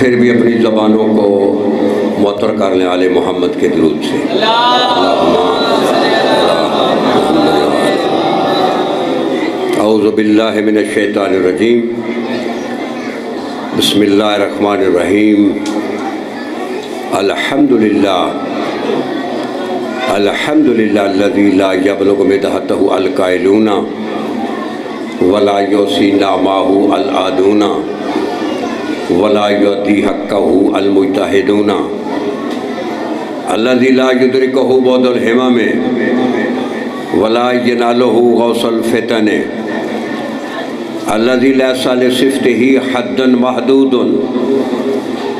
پھر بھی اپنی زبانوں کو معطر کر لیں آل محمد کے درود سے۔ اعوذ باللہ من الشیطان الرجیم، بسم اللہ الرحمن الرحیم، الحمدللہ الذی لا یبلغ مدحتہ القائلون ولا یوصی نعمہ العادون ولا یؤتی حقہ المجتہدون الذی لا یدرکہ بعد الہمم ولا ینالہ غوث الفتن الذی لیس لصفتہ حد محدود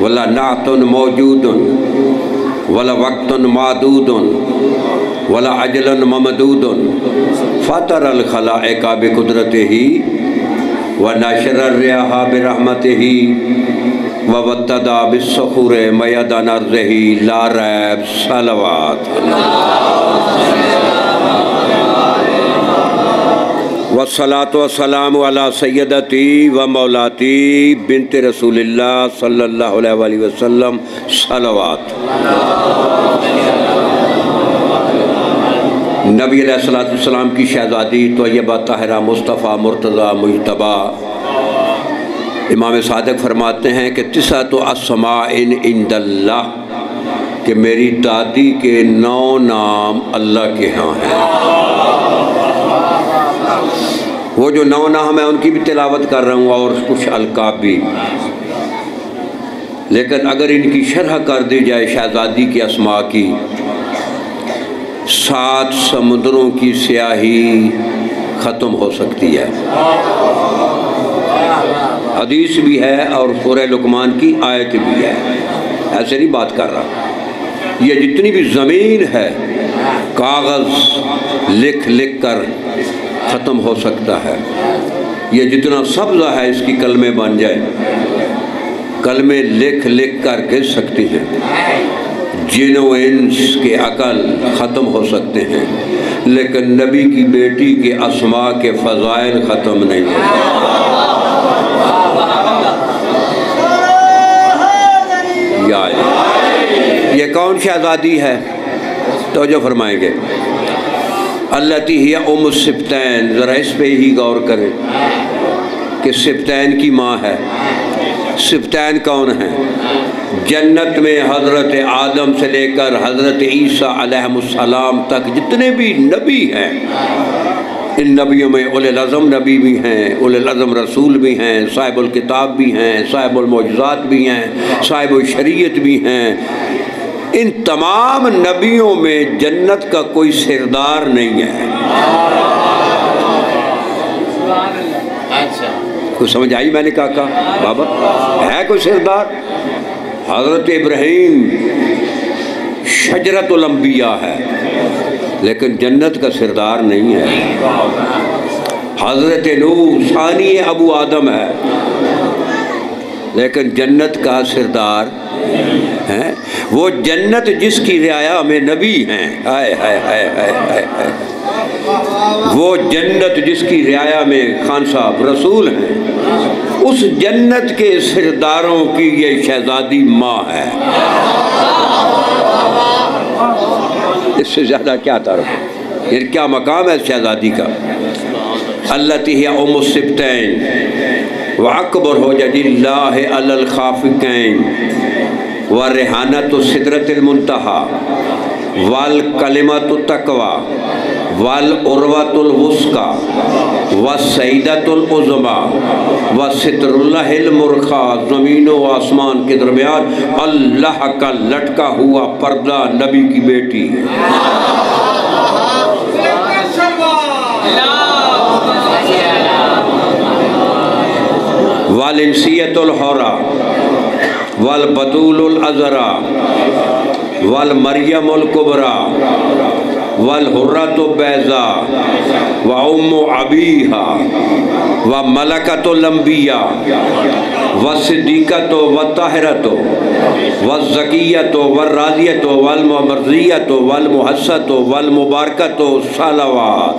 ولا نعت موجود ولا وقت معدود ولا اجل ممدود فطر الخلائق بقدرتہ ونشر الریاح برحمتہ وابتدى بالصخور میدان ارضہ لا ریب صلوات والصلاة والسلام علی سیدتی و مولاتی بنت رسول اللہ صلی اللہ علیہ وآلہ وسلم صلوات۔ نبی علیہ السلام کی شہزادی طیبہ طاہرہ مصطفیٰ مرتضیٰ مجتبیٰ امام صادق فرماتے ہیں کہ تسعۃ اسماء عند اللہ، کہ میری دادی کے 9 نام اللہ کے ہاں ہیں۔ وہ جو 9 نام ہیں ان کی بھی تلاوت کر رہا ہوں اور کچھ القاب بھی، لیکن اگر ان کی شرح کر دی جائے شہزادی کی اسماء کی، 7 سمندروں کی سیاہی ختم ہو سکتی ہے۔ حدیث بھی ہے اور سورہ لقمان کی آیت بھی ہے، ایسے نہیں بات کر رہا۔ یہ جتنی بھی زمین ہے کاغذ لکھ لکھ کر ختم ہو سکتا ہے، یہ جتنا سبزہ ہے اس کی کلمے بن جائے، کلمے لکھ لکھ کر گر سکتی ہیں، جن و انس کے عقل ختم ہو سکتے ہیں، لیکن نبی کی بیٹی کے اسماء کے فضائل ختم نہیں ہو سکتے۔ یہ کون شہزادی ہے؟ توجہ فرمائیں گے۔ التی ہی ام السبتین، ذرا اس پہ ہی غور کریں کہ سبتین کی ماں ہے۔ سبتین کون ہیں؟ جنت میں حضرت آدم سے لے کر حضرت عیسیٰ علیہ السلام تک جتنے بھی نبی ہیں، ان نبیوں میں اولی العزم نبی بھی ہیں، اولی العزم رسول بھی ہیں، صاحب الکتاب بھی ہیں، صاحب المعجزات بھی ہیں، صاحب الشریعت بھی ہیں۔ ان تمام نبیوں میں جنت کا کوئی سردار نہیں ہے۔ کوئی سمجھ آئی میں نے کہا بابا ہے کوئی سردار؟ حضرت ابراہیم شجرۃ الانبیاء ہے لیکن جنت کا سردار نہیں ہے۔ حضرت نوح ثانی ابو آدم ہے لیکن جنت کا سردار ہے۔ وہ جنت جس کی رعایا میں نبی ہیں، ہائے ہائے ہائے ہائے ہائے، وہ جنت جس کی رعایا میں خان صاحب رسول ہیں، اس جنت کے سرداروں کی یہ شہزادی ماں ہے۔ اس سے زیادہ کیا تعارف ہے، یہ کیا مقام ہے شہزادی کا؟ التی ہی ام السبتین وَأَكْبَرُ حُجَجِ اللَّهِ عَلَى الْخَافِقَيْنِ وَرِحَانَةُ السِّدْرَةِ الْمُنْتَهَى وَالْكَلِمَةُ التَّقْوَى وَالْعُرْوَةُ الْوُثْقَى وَالسَّيْدَةُ الْعُظْمَى وَسِتْرُ اللَّهِ الْمُرْخَى، زمین و آسمان کے درمیان اللہ کا لٹکا ہوا پردہ نبی کی بیٹی ہے۔ والانسیت الحورا والبطول الازرا والمریم الکبرا والحرۃ بیضا وام ابیہا وملکۃ الانبیاء والصدیقۃ والطاہرۃ والزکیۃ والراضیۃ والمرضیۃ والمحسۃ والمبارکۃ صلوات۔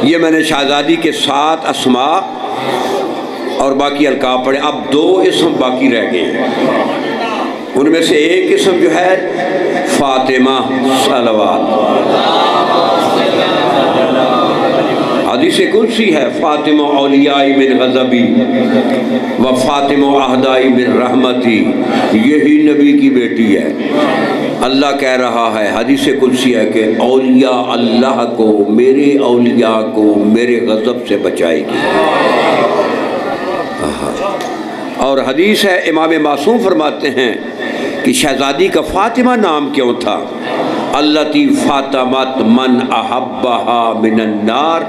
یہ میں نے شہزادی کے 7 اسماء اور باقی القاب پڑھے. اب 2 اسم باقی رہ گئے ہیں. ان میں سے ایک اسم جو ہے فاطمہ صلوات. حدیث قدسی ہے فاطمہ اولیائی من غضبی و فاطمہ اہدائی من رحمتی. یہی نبی کی بیٹی ہے. اللہ کہہ رہا ہے حدیث قدسی ہے کہ اولیاء اللہ کو، میرے اولیاء کو میرے غضب سے بچائے گی. اور حدیث ہے امام معصوم فرماتے ہیں کہ شہزادی کا فاطمہ نام کیوں تھا؟ التی فاطمت من احبہا من النار.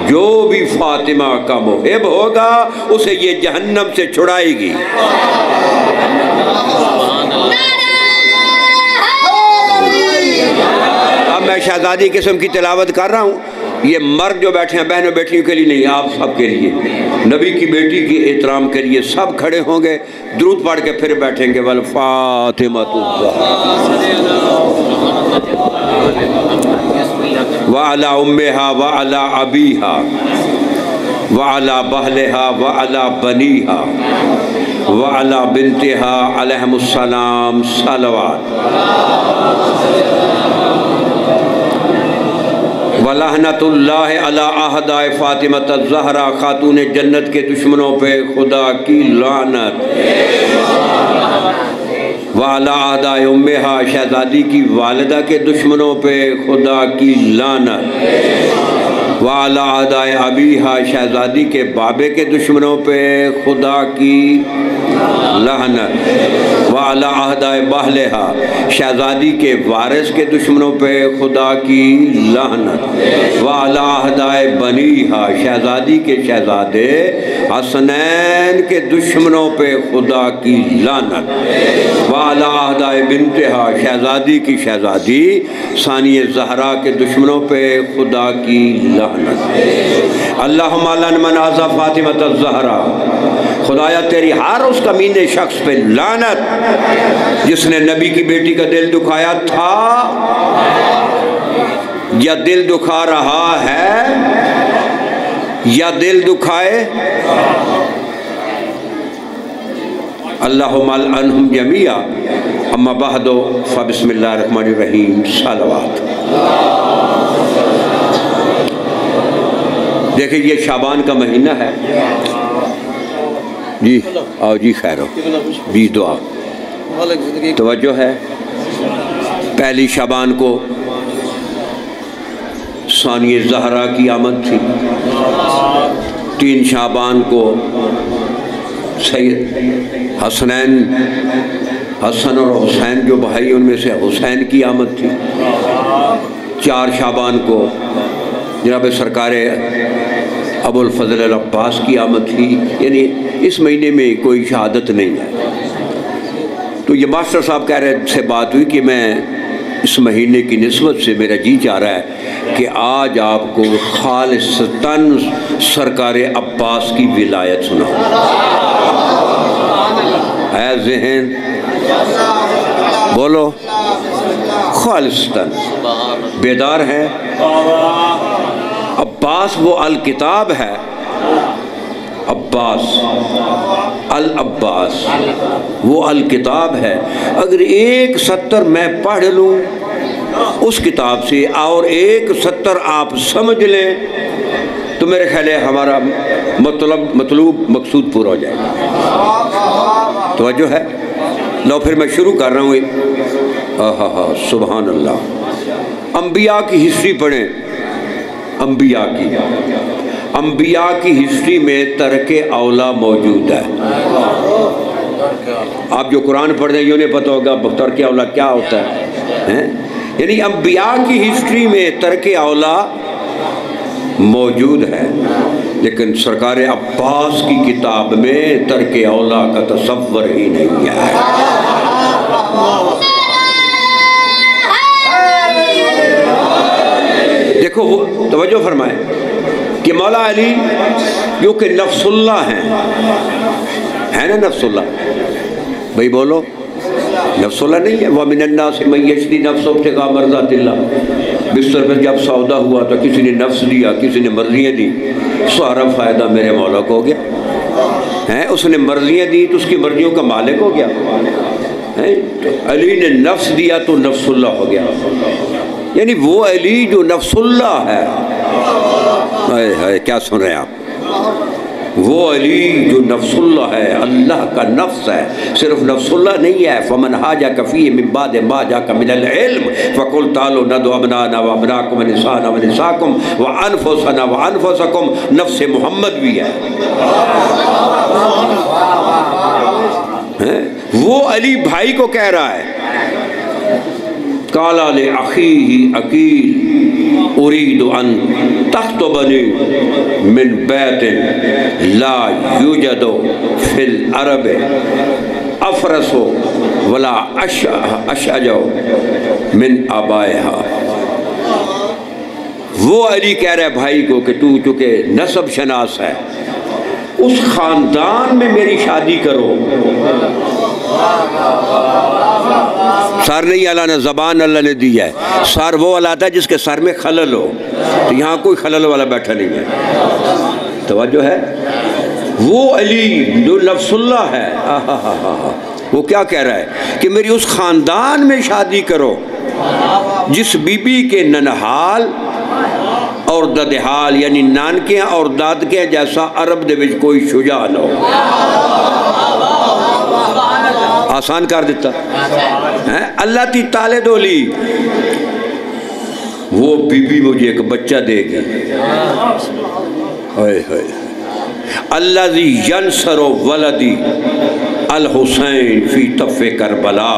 جو بھی فاطمہ کا محب ہوگا اسے یہ جہنم سے چھڑائے گی. اب میں شہزادی قسم کی تلاوت کر رہا ہوں. یہ مرد جو بیٹھے ہیں بہنوں بیٹیوں کے لیے نہیں، آپ سب کے لیے. نبی کی بیٹی کی احترام کے لیے سب کھڑے ہوں گے، درود پڑھ کے پھر بیٹھیں گے. والفاطمۃ وعلی امہا وعلی ابیہا وعلی بہلہا وعلی بنیہا وعلی بنتہا علیہم السلام صلوات. وَلَحْنَةُ اللَّهِ عَلَىٰ أَحْدَائِ فاطمۃ الزہرا. خاتون جنت کے دشمنوں پہ خدا کی لعنت. وَعَلَىٰ أَحْدَائِ أُمِّهَا. شہزادی کی والدہ کے دشمنوں پہ خدا کی لعنت. وَعَلَىٰ أَحْدَائِ أَبِيهَا. شہزادی کے بابے کے دشمنوں پہ خدا کی لعنت. وَعَلَىٰ أَحْدَائِ بَهْلِهَا. شہزادی کے وارث کے دشمنوں پہ خدا کی لعنت. وَعَلَىٰ أَحْدَائِ بَنِيهَا. شہزادی کے شہزادے حسنین کے دشمنوں پہ خدا کی لعنت. وَعَلَىٰ أَحْدَائِ بِنتِهَا. شہزادی کی شہزادی ثانی زہرا کے دشمنوں پہ خدا کی لعنت. اللہم لعن من آذى فاطمۃ الزہرا. خدایا تیری ہر اس کمینے شخص پہ لعنت جس نے نبی کی بیٹی کا دل دکھایا تھا یا دل دکھا رہا ہے یا دل دکھائے. اللہم لعنہم جمیعا. اما بعد فبسم اللہ الرحمن الرحیم. صلوات. دیکھیں یہ شعبان کا مہینہ ہے جی. آؤ جی خیر ہو جی. دعا توجہ ہے. پہلی شعبان کو ثانی زہرا کی آمد تھی. 3 شعبان کو سید حسنین، حسن اور حسین جو بھائی ان میں سے حسین کی آمد تھی. 4 شعبان کو جناب سرکار ابو الفضل العباس کی آمد تھی. یعنی اس مہینے میں کوئی شہادت نہیں ہے. تو یہ ماسٹر صاحب کہہ رہے سے بات ہوئی کہ میں اس مہینے کی نسبت سے میرا جی چاہ رہا ہے کہ آج آپ کو خالصتاً سرکار عباس کی ولایت سناؤں. ہے ذہن بولو خالصتاً بیدار ہے. عباس وہ الکتاب ہے. عباس العباس وہ الکتاب ہے. اگر 1 سطر میں پڑھ لوں اس کتاب سے اور 1 سطر آپ سمجھ لیں تو میرے خیال ہے ہمارا مطلوب مقصود پورا ہو جائے گا. توجہ ہے. لو پھر میں شروع کر رہا ہوں. سبحان اللہ. انبیاء کی ہسٹری پڑھیں. انبیاء کی ہسٹری میں ترک اولا موجود ہے. آپ جو قرآن پڑھتے ہیں یہ انہیں پتہ ہوگا ترک اولا کیا ہوتا ہے. یعنی انبیاء کی ہسٹری میں ترک اولا موجود ہے، لیکن سرکار عباس کی کتاب میں ترک اولا کا تصور ہی نہیں ہے. دیکھو توجہ فرمائیں کہ مولا علی جو کہ نفس اللہ ہیں نا. نفس اللہ بھائی بولو. نفس اللہ نہیں ہے. وَمِنَ النَّاسِ مَن يَشْرِي نَفْسَهُ ابْتِغَاءَ مَرْضَاتِ اللَّهِ. بستر پہ جب سودا ہوا تو کسی نے نفس دیا، کسی نے مرضیاں دی. سارا فائدہ میرے مولا کو ہو گیا. اس نے مرضیاں دی تو اس کی مرضیوں کا مالک ہو گیا. علی نے نفس دیا تو نفس اللہ ہو گیا. یعنی وہ علی جو نفس اللہ ہے. کیا سن رہے ہیں آپ؟ وہ علی جو نفس اللہ ہے، اللہ کا نفس ہے. صرف نفس اللہ نہیں ہے. فمن حاجک فیہ من بعد ما جاءک من العلم فقل تعالوا ندعو ابناءنا وابناءکم ونساءنا ونساءکم وانفسنا وانفسکم. نفس محمد بھی ہے. وہ علی بھائی کو کہہ رہا ہے قال لأخیہ عقیل ارید ان تخطبنی من بیت لا یوجد فی العرب افرس ولا اشجع من آبائها. وہ علی کہہ رہا ہے بھائی کو کہ تو چونکہ نسب شناس ہے، اس خاندان میں میری شادی کرو. سر نہیں اللہ نے، زبان اللہ نے دی ہے. سر وہ اللہ ہے جس کے سر میں خلل ہو، تو یہاں کوئی خلل والا بیٹھا نہیں ہے. توجہ ہے؟ وہ علی جو نفس اللہ ہے، وہ کیا کہہ رہا ہے کہ میری اس خاندان میں شادی کرو جس بی بی کے ننہال اور ددحال یعنی نانکیاں اور دادکیاں جیسا عرب دے وچ کوئی شجاع نہ ہو. آسان کر دیتا. اللہ تی تالے دولی وہ بی بی مجھے ایک بچہ دے گی. الذی ینصر ولدی الحسین فی طف کربلا.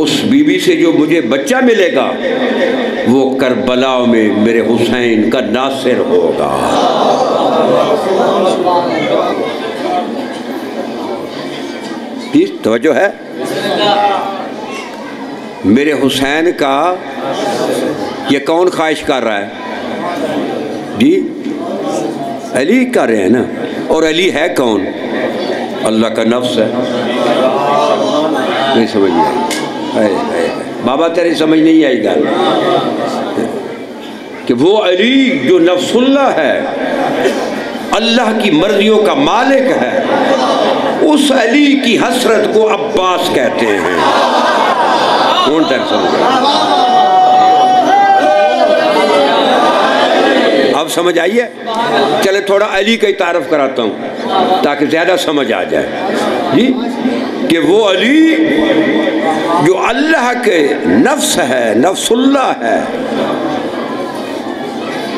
اس بی بی سے جو مجھے بچہ ملے گا وہ کربلا میں میرے حسین کا ناصر ہوگا. توجہ ہے؟ میرے حسین کا یہ کون خواہش کر رہا ہے؟ جی علی کر رہے ہیں نا. اور علی ہے کون؟ اللہ کا نفس ہے. نہیں سمجھ آئی بابا، تیری سمجھ نہیں آئی گا کہ وہ علی جو نفس اللہ ہے، اللہ کی مرضیوں کا مالک ہے، اس علی کی حسرت کو عباس کہتے ہیں. کون تک سمجھ؟ اب سمجھ آئیے؟ چلے تھوڑا علی کا ہی تعارف کراتا ہوں تاکہ زیادہ سمجھ آ جائے. جی کہ وہ علی جو اللہ کے نفس ہے، نفس اللہ ہے،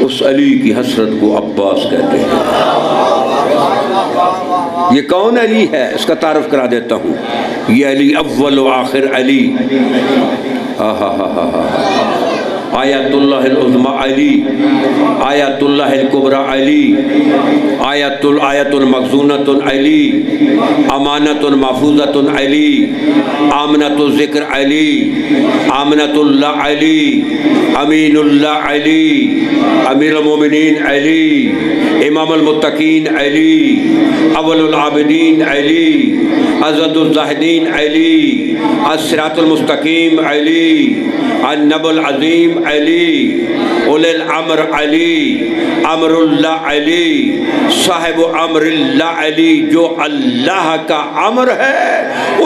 اس علی کی حسرت کو عباس کہتے ہیں. یہ کون علی ہے؟ اس کا تعارف کرا دیتا ہوں. یہ علی اول و آخر علی، آیت اللہ العظمی علی، آیت اللہ الکبری علی، آیت المخزونۃ علی، امانۃ محفوظۃ علی، آمنۃ الذکر علی، آمنۃ اللہ علی، امین اللہ علی، امیر المومنین علی، امام المتقین علی، اول العابدین علی، عزت الزاہدین علی، الصراط المستقیم علی، النبی العظیم علی، اولی الامر علی، امر اللہ علی، صاحب امر اللہ علی. جو اللہ کا امر ہے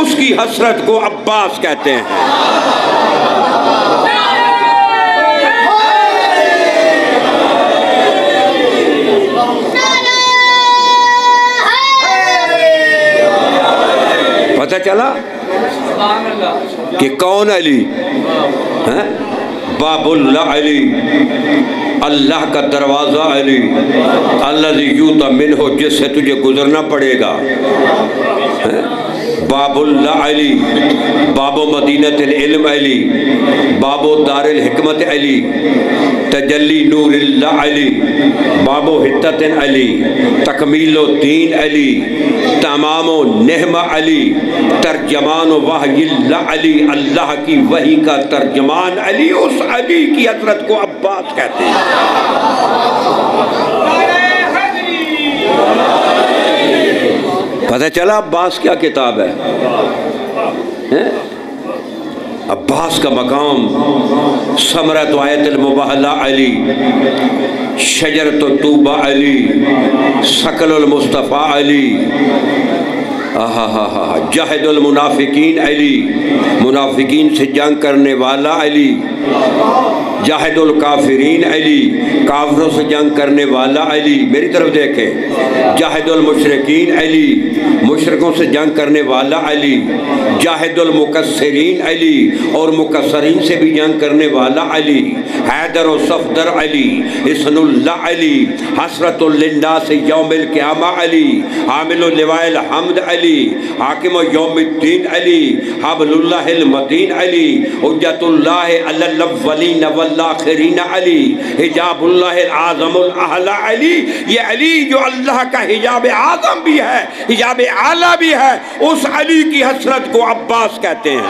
اس کی حسرت کو عباس کہتے ہیں. پتہ چلا کہ کون علی؟ باب اللہ علی، اللہ کا دروازہ علی، الذی یؤتی منہ، جس سے تجھے گزرنا پڑے گا. باب اللہ علی، باب مدینۃ العلم علی، باب دار الحکمت علی، تجلی نور اللہ علی، باب حتت علی، تکمیل الدین علی، تمام و نعمہ علی، ترجمان وحی اللہ علی، اللہ کی وحی کا ترجمان علی. اس علی کی حضرت کو عباس کہتے ہیں. پتہ چلا عباس کیا کتاب ہے؟ عباس کا مقام ثمرۃ آیت المبہلہ علی، شجرۃ طوبہ علی، ثقل المصطفیٰ علی، جاہد المنافقین علی، منافقین سے جنگ کرنے والا علی، جاہد الکافرین علی، کافروں سے جنگ کرنے والا علی، میری طرف دیکھیں، جاہد المشرکین علی، مشرکوں سے جنگ کرنے والا علی، جاہد المکسرین علی، اور مکسرین سے بھی جنگ کرنے والا علی، حیدر و صفدر علی، حسن اللہ علی، حسرت للناس یوم القیامہ علی، حامل لواء الحمد علی، حاکم یوم الدین علی، حبل اللہ المتین علی، حجت اللہ علی الاولین والآخرین علی، حجاب اللہ العظم الاعلی علی۔ یہ علی جو اللہ کا حجاب اعظم بھی ہے، حجاب اعلیٰ بھی ہے، اس علی کی حسرت کو عباس کہتے ہیں۔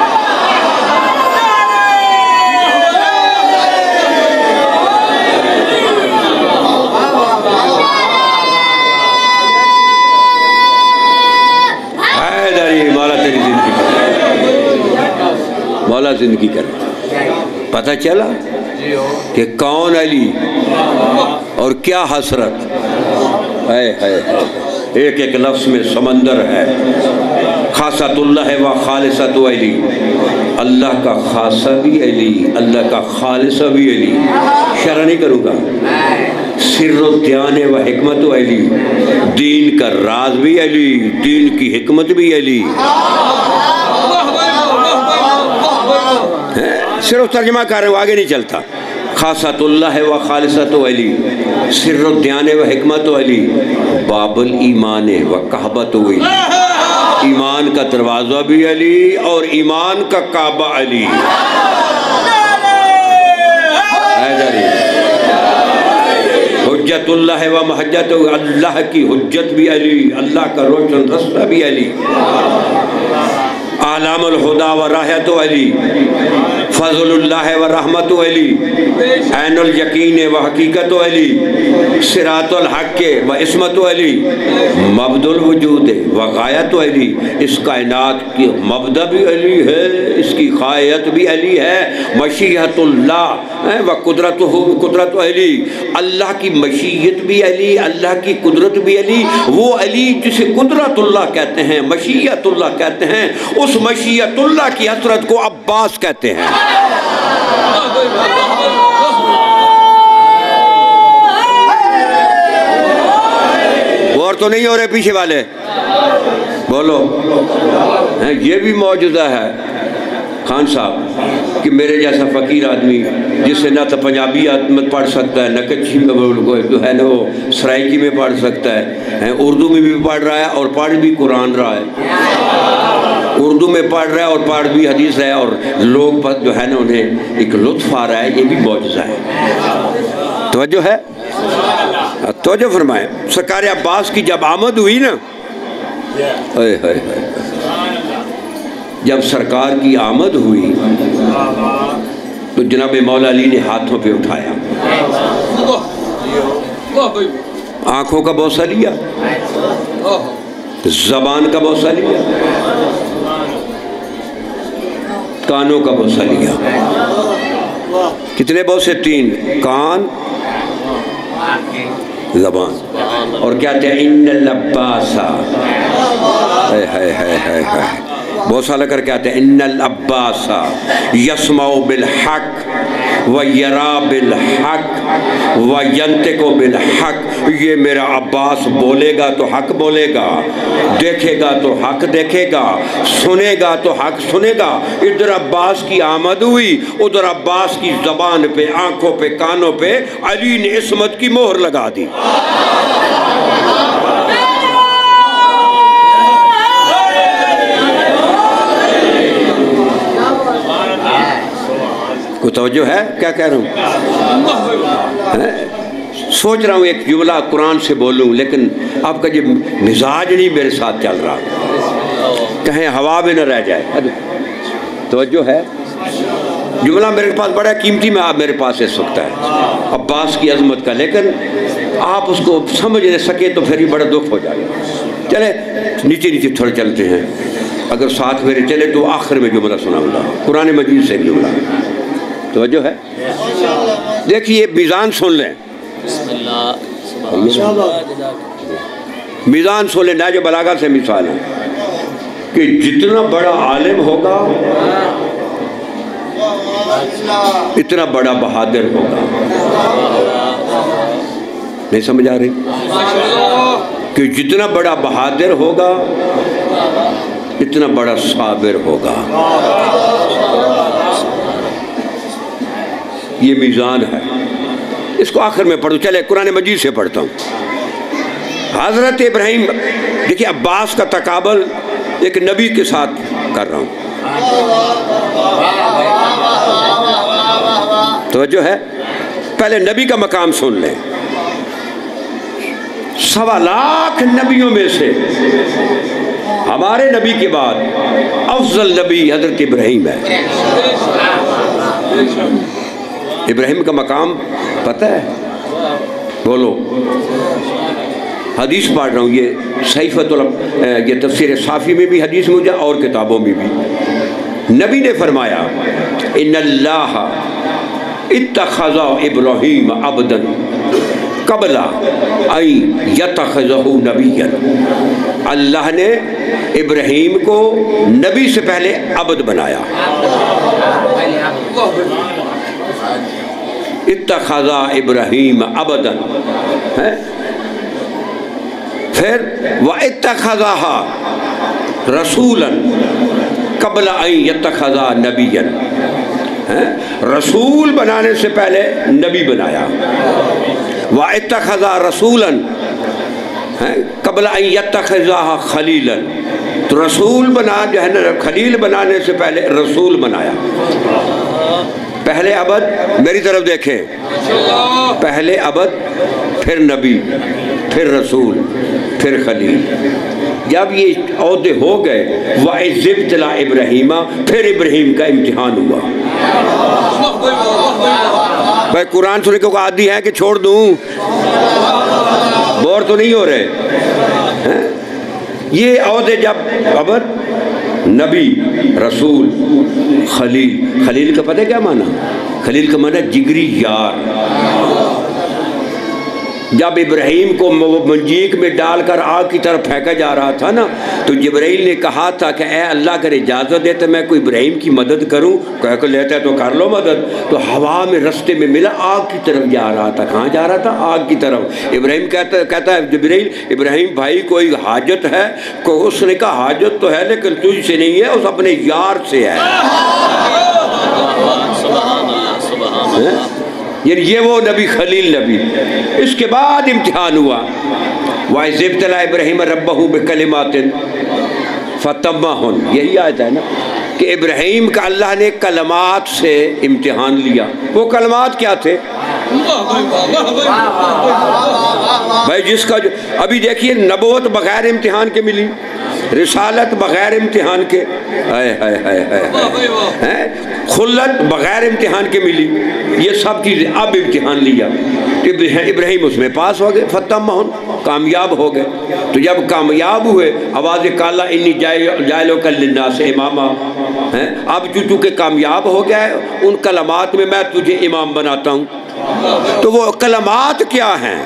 مولا تیری زندگی کرے، مولا زندگی کرے۔ پتہ چلا کہ کون علی اور کیا حسرت، ایک ایک لفظ میں سمندر ہے۔ خاصۃ اللہ و خالصۃ علی، اللہ کا خاصہ بھی علی، اللہ کا خالصہ بھی علی، شرح نہیں کروں گا۔ سر الدیان و حکمت علی، دین کا راز بھی علی، دین کی حکمت بھی علی۔ صرف ترجمہ کر رہے ہوں، آگے نہیں چلتا۔ خاصۃ اللہ و خالصۃ علی، سر الدیان و حکمت علی، باب الایمان و کعبۃ علی، ایمان کا دروازہ بھی علی اور ایمان کا کعبہ علی۔ حجت اللہ و محجت، اللہ کی حجت بھی علی، اللہ کا روشن رستہ بھی علی۔ اعلام الہدا و راحت علی، فضل اللہ و رحمت علی، عین الیقین و حقیقت علی، صراط الحق و عصمت علی، مبدأ الوجود و غایت علی۔ اس کائنات کی مبدأ بھی علی ہے، اس کی غایت بھی علی ہے۔ مشیت اللہ و قدرت علی، اللہ کی مشیت بھی علی، اللہ کی قدرت بھی علی۔ وہ علی جسے قدرت اللہ کہتے ہیں، مشیت اللہ کہتے ہیں، اس مشیت اللہ کی حسرت کو عباس کہتے ہیں۔ غور تو نہیں ہو رہے پیچھے والے؟ بولو۔ یہ بھی معجزہ ہے خان صاحب کہ میرے جیسا فقیر آدمی جس سے نہ تو پنجابی میں پڑھ سکتا ہے، نہ کچھی میں جو ہے نا وہ سرائکی میں پڑھ سکتا ہے، اردو میں بھی پڑھ رہا ہے اور پڑھ بھی قرآن رہا ہے، اردو میں پڑھ رہا ہے اور پڑھ بھی حدیث ہے، اور لوگ جو ہے نا انہیں ایک لطف آ رہا ہے۔ یہ بھی معجزہ ہے۔ توجہ ہے؟ توجہ فرمائیں۔ سرکار عباس کی جب آمد ہوئی نا، جب سرکار کی آمد ہوئی تو جناب مولا علی نے ہاتھوں پہ اٹھایا، آنکھوں کا بوسہ لیا، زبان کا بوسہ لیا، کانوں کا بوسہ لیا۔ کتنے بوسے؟ 3، کان، زبان، اور کہتے ہیں ان العباس، بوسہ لے کر کہتے ہیں ان العباس یسمع بالحق و یرا بالحق و ینطق بالحق۔ یہ میرا عباس بولے گا تو حق بولے گا، دیکھے گا تو حق دیکھے گا، سنے گا تو حق سنے گا۔ ادھر عباس کی آمد ہوئی، ادھر عباس کی زبان پہ، آنکھوں پہ، کانوں پہ علی نے عصمت کی مہر لگا دی۔ کو توجہ ہے کیا کہہ رہا ہوں؟ سوچ رہا ہوں ایک جملہ قرآن سے بولوں، لیکن آپ کا جو مزاج نہیں میرے ساتھ چل رہا، کہیں ہوا میں نہ رہ جائے۔ توجہ ہے؟ جملہ میرے پاس بڑا قیمتی میں آپ میرے پاس اس وقت ہے عباس کی عظمت کا، لیکن آپ اس کو سمجھ نہ سکے تو پھر ہی بڑا دکھ ہو جائے۔ چلے نیچے نیچے تھوڑے چلتے ہیں۔ اگر ساتھ میرے چلے تو آخر میں جملہ سناؤں گا، قرآن مجید سے جملہ، توجہ ہے؟ دیکھیے میزان سن لیں، میزان سن لیں، نہج بلاغہ سے مثال ہے کہ جتنا بڑا عالم ہوگا اتنا بڑا بہادر ہوگا۔ نہیں سمجھ آ رہی؟ کہ جتنا بڑا بہادر ہوگا اتنا بڑا صابر ہوگا۔ یہ میزان ہے، اس کو آخر میں پڑھو، چلے قرآن مجید سے پڑھتا ہوں۔ حضرت ابراہیم، دیکھیے عباس کا تقابل ایک نبی کے ساتھ کر رہا ہوں، توجہ ہے؟ پہلے نبی کا مقام سن لیں۔ 1.25 لاکھ نبیوں میں سے ہمارے نبی کے بعد افضل نبی حضرت ابراہیم ہے۔ ابراہیم کا مقام پتہ ہے؟ بولو۔ حدیث پڑھ رہا ہوں، یہ تفسیر صافی میں بھی حدیث مجھے اور کتابوں میں بھی۔ نبی نے فرمایا ان اللہ اتخذ ابراہیم عبدا قبل ان یتخذہ نبیا، اللہ نے ابراہیم کو نبی سے پہلے عبد بنایا۔ اتخذ ابراہیم عبدا، پھر وَاتَّخَذَهَا رَسُولًا قَبْلَ أَن يَتَّخَذَا نَبِيًّا، رسول بنانے سے پہلے نبی بنایا۔ وَاتَّخَذَا رَسُولًا قَبْلَ أَن يَتَّخَذَهَا خَلِيلًا، تو رسول بنا جو ہے نا، خلیل بنانے سے پہلے رسول بنایا۔ پہلے عبد، میری طرف دیکھیں، پہلے عبد، پھر نبی، پھر رسول، پھر خلیل۔ جب یہ عہدے ہو گئے وَإِذِ ابْتَلَىٰ إِبْرَاهِيمَ، پھر ابراہیم کا امتحان ہوا۔ بھائی قرآن سننے کو عادی ہے کہ چھوڑ دوں؟ بور تو نہیں ہو رہے؟ یہ عہدے جب عبد، نبی، رسول، خلیل۔ خلیل کا پتہ کیا معنی؟ خلیل کا معنی جگری یار۔ جب ابراہیم کو منجیک میں ڈال کر آگ کی طرف پھینکا جا رہا تھا نا، تو جبرائیل نے کہا تھا کہ اے اللہ اگر اجازت دے تو میں کوئی ابراہیم کی مدد کروں، کہہ کر لیتا ہے تو کر لو مدد۔ تو ہوا میں رستے میں ملا، آگ کی طرف جا رہا تھا۔ کہاں جا رہا تھا؟ آگ کی طرف۔ ابراہیم کہتا ہے جبرائیل، ابراہیم بھائی کوئی حاجت ہے؟ اس نے کہا حاجت تو ہے لیکن تجھ سے نہیں ہے، اس اپنے یار سے ہے۔ یعنی یہ وہ نبی خلیل نبی۔ اس کے بعد امتحان ہوا، وَإِذِ ابْتَلَىٰ إِبْرَاهِيمَ رَبَّهُ بِكَلِمَاتٍ فَتَمَّهُنَّ، یہی آیت ہے نا کہ ابراہیم کا اللہ نے کلمات سے امتحان لیا۔ وہ کلمات کیا تھے؟ بھائی جس کا ابھی دیکھیے نبوت بغیر امتحان کے ملی، رسالت بغیر امتحان کے، خلت بغیر امتحان کے ملی، یہ سب چیزیں اب امتحان لیا۔ ابراہیم اس میں پاس ہو گئے، فتمہن، کامیاب ہو گئے۔ تو جب کامیاب ہوئے، آواز کالا انی جائلک للناس اماما، اب چونکہ کامیاب ہو گیا ہے، ان کلمات میں میں تجھے امام بناتا ہوں۔ تو وہ کلمات کیا ہیں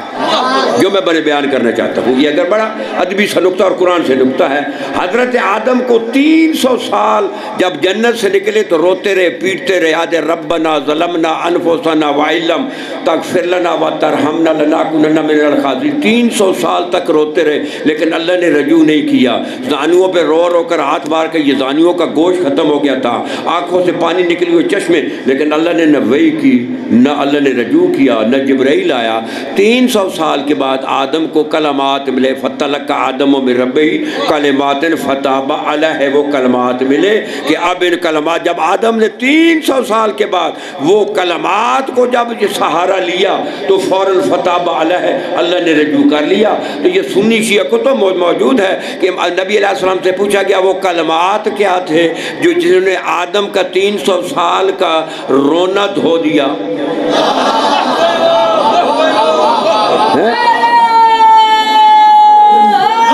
جو میں بیان کرنا چاہتا ہوں؟ یہ اگر بڑا ادبی سا نکتہ اور قرآن سے نکتہ ہے۔ حضرت آدم کو 300 سال جب جنت سے نکلے تو روتے رہے، پیٹتے رہے، آدھے ربنا ظلمنا انفسنا وَإِن لَّمْ تَغْفِرْ لَنَا وَتَرْحَمْنَا لَنَكُونَنَّ مِنَ الْخَاسِرِينَ۔ 300 سال تک روتے رہے لیکن اللہ نے رجوع نہیں کیا۔ زانیوں پہ رو رو کر ہاتھ مار کے یہ زانیوں کا گوشت ختم ہو گیا تھا، آنکھوں سے پانی نکلی ہوئے چشمے، لیکن اللہ نے نہ وحی کی، نہ اللہ نے رجوع کیا، نہ جبرائیل آیا۔ 300 سال کے بعد آدم کو کلمات ملے، فَتَلَقَّىٰ آدَمُ مِن رَبِّهِ کَلِمَاتٍ فَتَابَ عَلَيْهِ، وہ کلمات ملے کہ اب ان کلمات، جب آدم نے 300 سال کے بعد وہ کلمات کو جب یہ سہارا لیا تو فوراً فَتَابَ عَلَيْهِ، اللہ نے رجوع کر لیا۔ تو یہ سنی شیعہ کو تو موجود ہے کہ نبی علیہ السلام سے پوچھا گیا وہ کلمات کیا تھے جو جنہوں نے آدم کا 300 سال کا رونا دھو دیا۔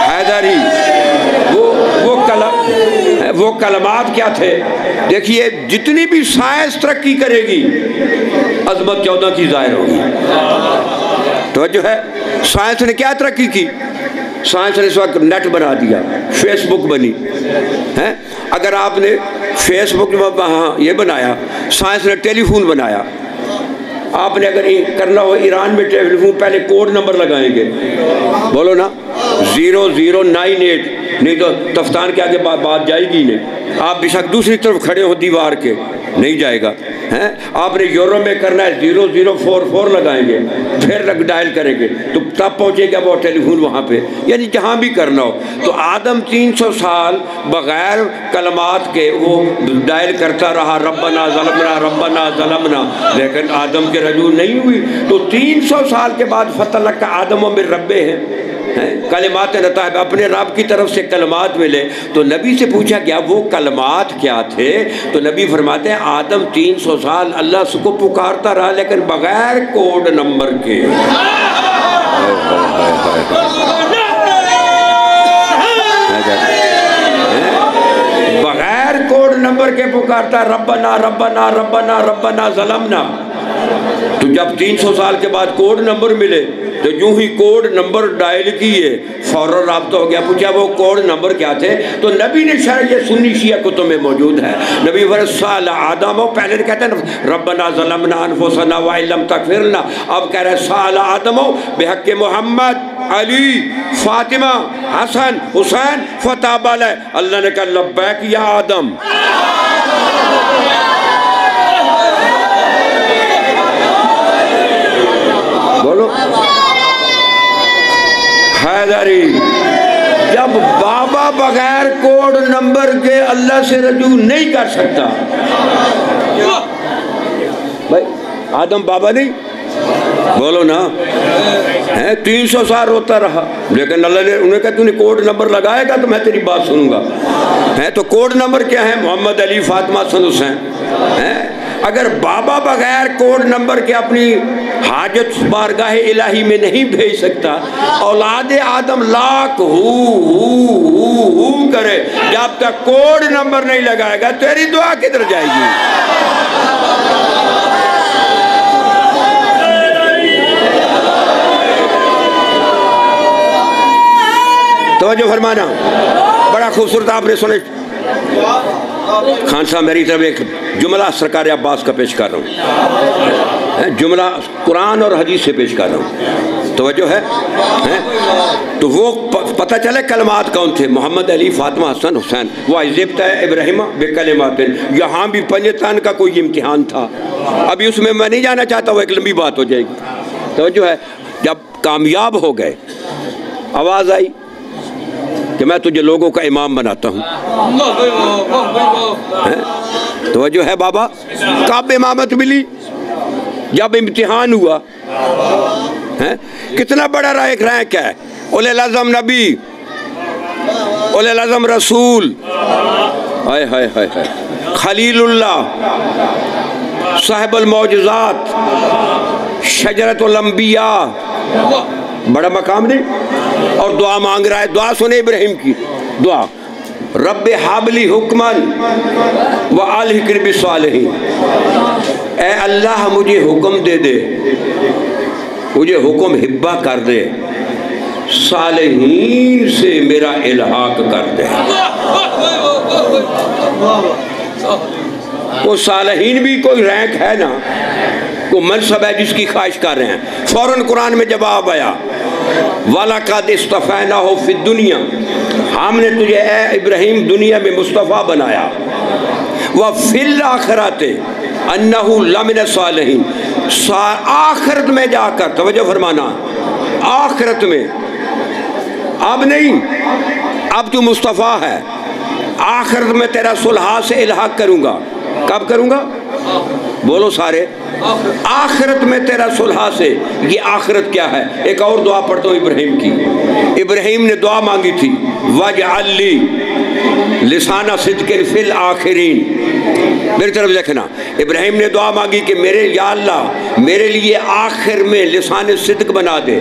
حیدری وہ کلام کلمات کیا تھے؟ دیکھیے جتنی بھی سائنس ترقی کرے گی عظمت 14 کی ظاہر ہوگی. توجہ ہے؟ سائنس نے کیا ترقی کی؟ سائنس نے اس وقت نیٹ بنا دیا، فیس بک بنی ہے. اگر آپ نے فیس بک یہ بنایا، سائنس نے ٹیلی فون بنایا. آپ نے اگر کرنا ہو ایران میں ٹیلی فون، پہلے کوڈ نمبر لگائیں گے، بولو نا 0098، نہیں تو تفتان کے آگے بات جائے گی نہیں. آپ بے شک دوسری طرف کھڑے ہو دیوار کے، نہیں جائے گا. آپ نے یورو میں کرنا ہے 0044 لگائیں گے، پھر ڈائل کریں گے تو تب پہنچے گا وہ ٹیلی فون وہاں پہ. یعنی جہاں بھی کرنا ہو. تو آدم 300 سال بغیر کلمات کے وہ ڈائل کرتا رہا ربنا ظلمنا ربنا ظلمنا، لیکن آدم کے رجوع نہیں ہوئی. تو 300 سال کے بعد فتلقى آدم من ربہ ہیں کلمات نطق، اپنے رب کی طرف سے کلمات ملے. تو نبی سے پوچھا گیا وہ کلمات کیا تھے؟ تو نبی فرماتے ہیں آدم 300 سال اللہ کو پکارتا رہا لیکن بغیر کوڈ نمبر کے. بغیر کوڈ نمبر کے پکارتا ربنا ربنا ربنا ربنا ظلمنا. تو جب 300 سال کے بعد کوڈ نمبر ملے تو یوں ہی کوڈ نمبر ڈائل کیے، فوراً رابطہ ہو گیا. پوچھا وہ کوڈ نمبر کیا تھے؟ تو نبی نے شرح یہ سنی شیعہ کتب میں موجود ہے. نبی فرسال آدم، پہلے کہتے ہیں ربنا ظلمنا انفسنا وان لم تغفر لنا، اب کہہ رہے سال آدم بحق محمد علی فاطمہ حسن حسین فتاب علیہ. اللہ نے کہا لبیک یا آدم. بولو حیدری. جب بابا بغیر کوڈ نمبر کے اللہ سے رجوع نہیں کر سکتا، بھائی آدم بابا نہیں، بولو نا. 300 سال روتا رہا لیکن اللہ نے انہیں کہا تو نے کوڈ نمبر لگائے گا تو میں تیری بات سنوں گا. تو کوڈ نمبر کیا ہے؟ محمد علی فاطمہ حسن حسین. اگر بابا بغیر کوڈ نمبر کے اپنی حاجت بارگاہ الہی میں نہیں بھیج سکتا، اولاد آدم لاکھ ہو کرے جب تک کوڈ نمبر نہیں لگائے گا تیری دعا کدھر جائے گی؟ توجہ فرمانا. بڑا خوبصورت آپ نے سنے. خان صاحب میری طرف ایک جملہ سرکار عباس کا پیش کر رہا ہوں، جملہ قرآن اور حدیث سے پیش کر رہا ہوں. توجہ ہے؟ تو وہ پتہ چلے کلمات کون تھے؟ محمد علی فاطمہ حسن حسین. وَإِذْ ابراہیم بِكَلِمَاتٍ. یہاں بھی پنجتان کا کوئی امتحان تھا. ابھی اس میں نہیں جانا چاہتا، وہ ایک لمبی بات ہو جائے گی. توجہ ہے؟ جب کامیاب ہو گئے آواز آئی کہ میں تجھے لوگوں کا امام بناتا ہوں. توجہ ہے بابا؟ کب امامت ملی؟ جب امتحان ہوا. کتنا بڑا ایک رینک ہے. اولے العزم نبی، اولے العزم رسول، خلیل اللہ، صاحب المعجزات، شجرت الانبیاء. بڑا مقام نہیں؟ اور دعا مانگ رہا ہے. دعا سنے ابراہیم کی دعا، رب حابلی حکمن والحقنی بالصالحین. اے اللہ مجھے حکم دے دے، مجھے حکم حبہ کر دے، صالحین سے میرا الحاق کر دے. وہ صالحین بھی کوئی رینک ہے نا، وہ منصب ہے جس کی خواہش کر رہے ہیں. فوراً قرآن میں جواب آیا وَلَقَدْ اصْطَفَيْنَاهُ فِي الدُّنْيَا. ہم نے تجھے اے ابراہیم دنیا میں مصطفیٰ بنایا. وَفِي الْآخِرَةِ أَنَّهُ لَمِنَ الصَّالِحِينَ. آخرت میں جا کر توجہ فرمانا، آخرت میں، اب نہیں، اب تو مصطفیٰ ہے. آخرت میں تیرا صلحہ سے الحاق کروں گا. کب کروں گا؟ بولو سارے. آخرت میں تیرا صلحہ سے. یہ آخرت کیا ہے؟ ایک اور دعا پڑھتا ہوں ابراہیم کی. ابراہیم نے دعا مانگی تھی وَاجْعَلْ لِي لِسَانَ صِدْقٍ فِي الْآخِرِينَ. میری طرف دیکھنا، ابراہیم نے دعا مانگی کہ میرے یا اللہ میرے لیے آخر میں لسان صدق بنا دے.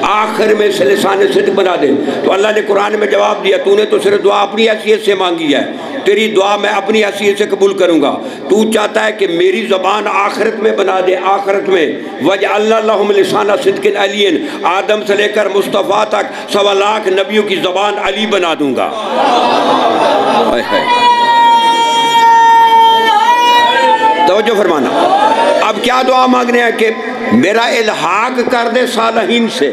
آخر میں سے لسان صدق بنا دے۔ تو اللہ نے قرآن میں جواب دیا، تو نے تو صرف دعا اپنی حیثیت سے مانگی ہے، تیری دعا میں اپنی حیثیت سے قبول کروں گا۔ تو چاہتا ہے کہ میری زبان آخرت میں بنا دے، آخرت میں وَجْعَلْنَا لَهُمْ لِسَانَ صِدْقٍ عَلِيًّا، آدم سے لے کر مصطفیٰ تک 1.25 لاکھ نبیوں کی زبان علی بنا دوں گا۔ توجہ فرمانا۔ اب کیا دعا مانگ رہے ہیں کہ میرا الحاق کر دے صالحین سے،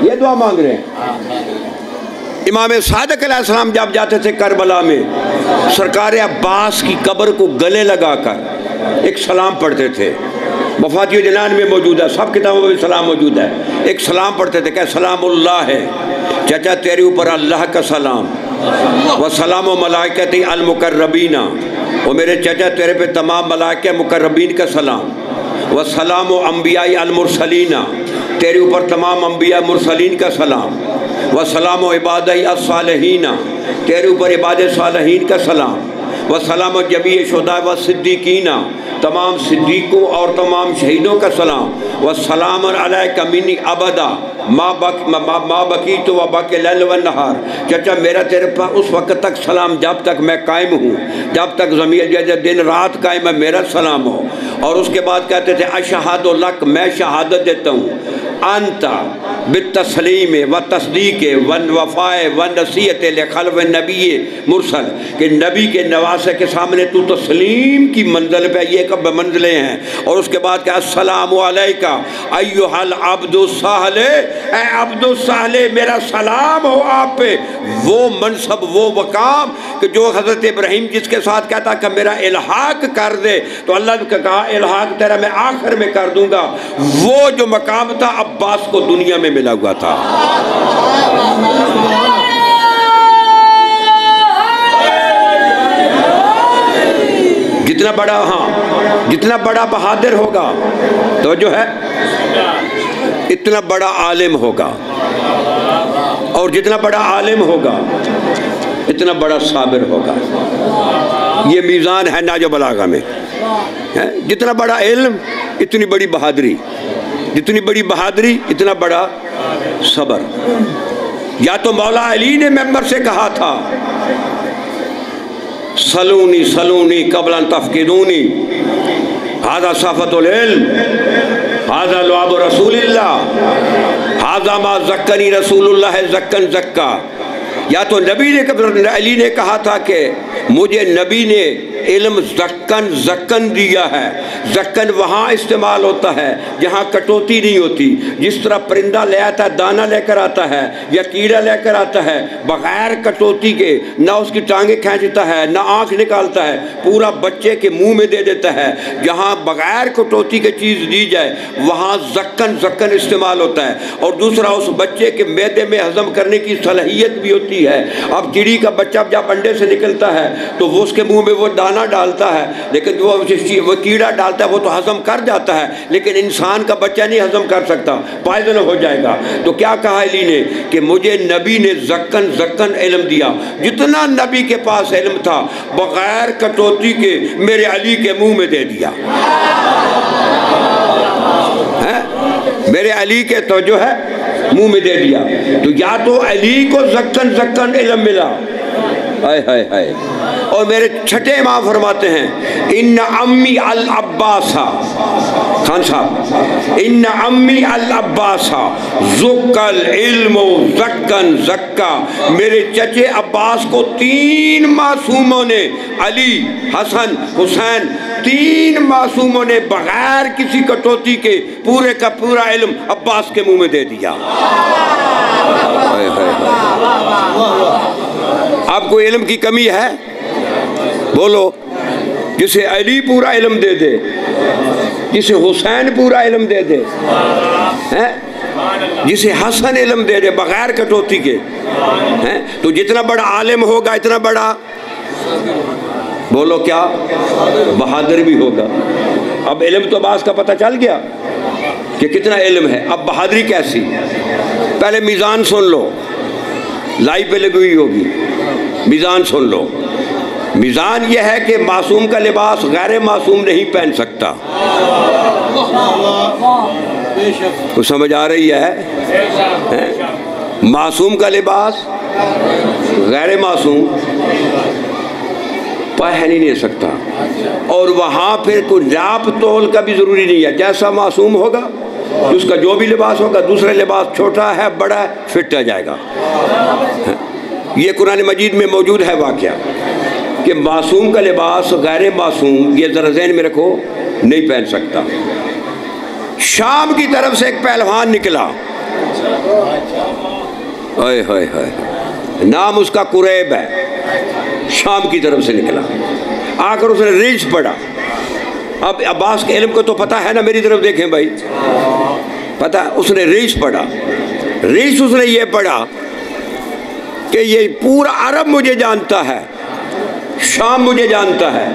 یہ دعا مانگ رہے ہیں۔ امام صادق علیہ السلام جب جاتے تھے کربلا میں، سرکار عباس کی قبر کو گلے لگا کر ایک سلام پڑھتے تھے، مفاتیح جنان میں موجود ہے، سب کتابوں میں سلام موجود ہے۔ ایک سلام پڑھتے تھے کہ سلام اللہ ہے، چچا تیرے اوپر اللہ کا سلام، وسلام و ملائکتی المقربین، اور میرے چچا تیرے پہ تمام ملائکہ مقربین کا سلام، وسلام و انبیاء المرسلین، تیرے اوپر تمام انبیاء مرسلین کا سلام، وسلام و عبادہ الصالحین، تیرے اوپر عباد صالحین کا سلام، وسلام و جمیع شہداء و صدیقین، تمام صدیقوں اور تمام شہیدوں کا سلام، وسلام علیک منی ابدا ما بقیت و باقی اللیل والنہار، چچا میرا تیرے پر اس وقت تک سلام جب تک میں قائم ہوں، جب تک زمین دن رات قائم ہے میرا سلام ہو۔ اور اس کے بعد کہتے تھے اشہد لک، میں شہادت دیتا ہوں، انت بالتسلیم و تصدیق و وفاء و نصیحت لخلف نبی مرسل، کہ نبی کے نواسے کے سامنے تو تسلیم کی منزل پہ، یہ کب منزلیں ہیں۔ اور اس کے بعد کہ السلام علیکہ ایھا العبد الصالح، اے عبد الصالح میرا سلام ہو آپ پہ، وہ منصب وہ مقام کہ جو حضرت ابراہیم جس کے ساتھ کہتا کہ میرا الحاق کر دے، تو اللہ نے کہا الحاق تیرا میں آخر میں کر دوں گا، وہ جو مقام تھا عباس کو دنیا میں ملا ہوا تھا۔ جتنا بڑا، ہاں جتنا بڑا بہادر ہوگا تو جو ہے اتنا بڑا عالم ہوگا، اور جتنا بڑا عالم ہوگا اتنا بڑا صابر ہوگا۔ یہ میزان ہے نہج بلاغہ میں، جتنا بڑا علم اتنی بڑی بہادری، جتنی بڑی بہادری اتنا بڑا صبر۔ یا تو مولا علی نے ممبر سے کہا تھا سلونی سلونی قبل ان تفقدونی، ھذا صفۃ العلم، ھذا لعب رسول اللہ، ھذا ما زکانی رسول اللہ زکن زکا۔ یا تو نبی نے، علی نے کہا تھا کہ مجھے نبی نے علم زکن دیا ہے۔ زکن وہاں استعمال ہوتا ہے جہاں کٹوتی نہیں ہوتی، جس طرح پرندہ لے آتا ہے دانہ لے کر آتا ہے یا کیڑا لے کر آتا ہے، بغیر کٹوتی کے نہ اس کی ٹانگیں کھینچتا ہے نہ آنکھ نکالتا ہے، پورا بچے کے منہ میں دے دیتا ہے۔ جہاں بغیر کٹوتی کے چیز دی جائے وہاں زکن استعمال ہوتا ہے۔ اور دوسرا اس بچے کے معدے میں ہضم کرنے کی صلاحیت بھی ہوتی ہے۔ اب چڑی کا بچہ جب انڈے سے نکلتا ہے تو وہ اس کے منہ میں وہ دانہ ڈالتا ہے، لیکن وہ کیڑا ڈالتا ہے وہ تو ہضم کر جاتا ہے، لیکن انسان کا بچہ نہیں ہضم کر سکتا، پائزن ہو جائے گا۔ تو کیا کہا علی نے کہ مجھے نبی نے زکن علم دیا، جتنا نبی کے پاس علم تھا بغیر کٹوتی کے میرے علی کے منہ میں دے دیا۔ میرے علی کے تو جو ہے منہ میں دے دیا۔ تو یا تو علی کو زکن علم ملا، اور میرے چھٹے امام فرماتے ہیں ان امی العباس، خان صاحب، ان امی العباس زک العلم زکن زکا، میرے چچے عباس کو 3 معصوموں نے، علی، حسن، حسین، 3 معصوموں نے بغیر کسی کٹوتی کے پورے کا پورا علم عباس کے منہ میں دے دیا۔ آپ کو علم کی کمی ہے؟ بولو۔ جسے علی پورا علم دے دے، جسے حسین پورا علم دے دے، جسے حسن علم دے دے بغیر کٹوتی کے، تو جتنا بڑا عالم ہوگا اتنا بڑا، بولو کیا، بہادر بھی ہوگا۔ اب علم تو باز کا پتہ چل گیا کہ کتنا علم ہے، اب بہادری کیسی؟ پہلے میزان سن لو، لائی پہ لگی ہوئی ہوگی، میزان سن لو۔ میزان یہ ہے کہ معصوم کا لباس غیر معصوم نہیں پہن سکتا۔ کچھ سمجھ آ رہی ہے؟ معصوم کا لباس غیر معصوم پہن ہی نہیں سکتا، اور وہاں پھر کوئی ناپ تول کا بھی ضروری نہیں ہے، جیسا معصوم ہوگا اس کا جو بھی لباس ہوگا، دوسرا لباس چھوٹا ہے بڑا ہے فٹ آ جائے گا۔ یہ قرآن مجید میں موجود ہے واقعہ کہ معصوم کا لباس غیر معصوم، یہ ذرا ذہن میں رکھو، نہیں پہن سکتا۔ شام کی طرف سے ایک پہلوان نکلا، اوئے ہوئے ہوئے، نام اس کا قریب ہے، شام کی طرف سے نکلا، آ کر اس نے ریش پڑھا۔ اب عباس کے علم کو تو پتہ ہے نا، میری طرف دیکھیں بھائی، پتہ، اس نے ریش پڑھا۔ ریش اس نے یہ پڑھا کہ یہ پورا عرب مجھے جانتا ہے، شام مجھے جانتا ہے،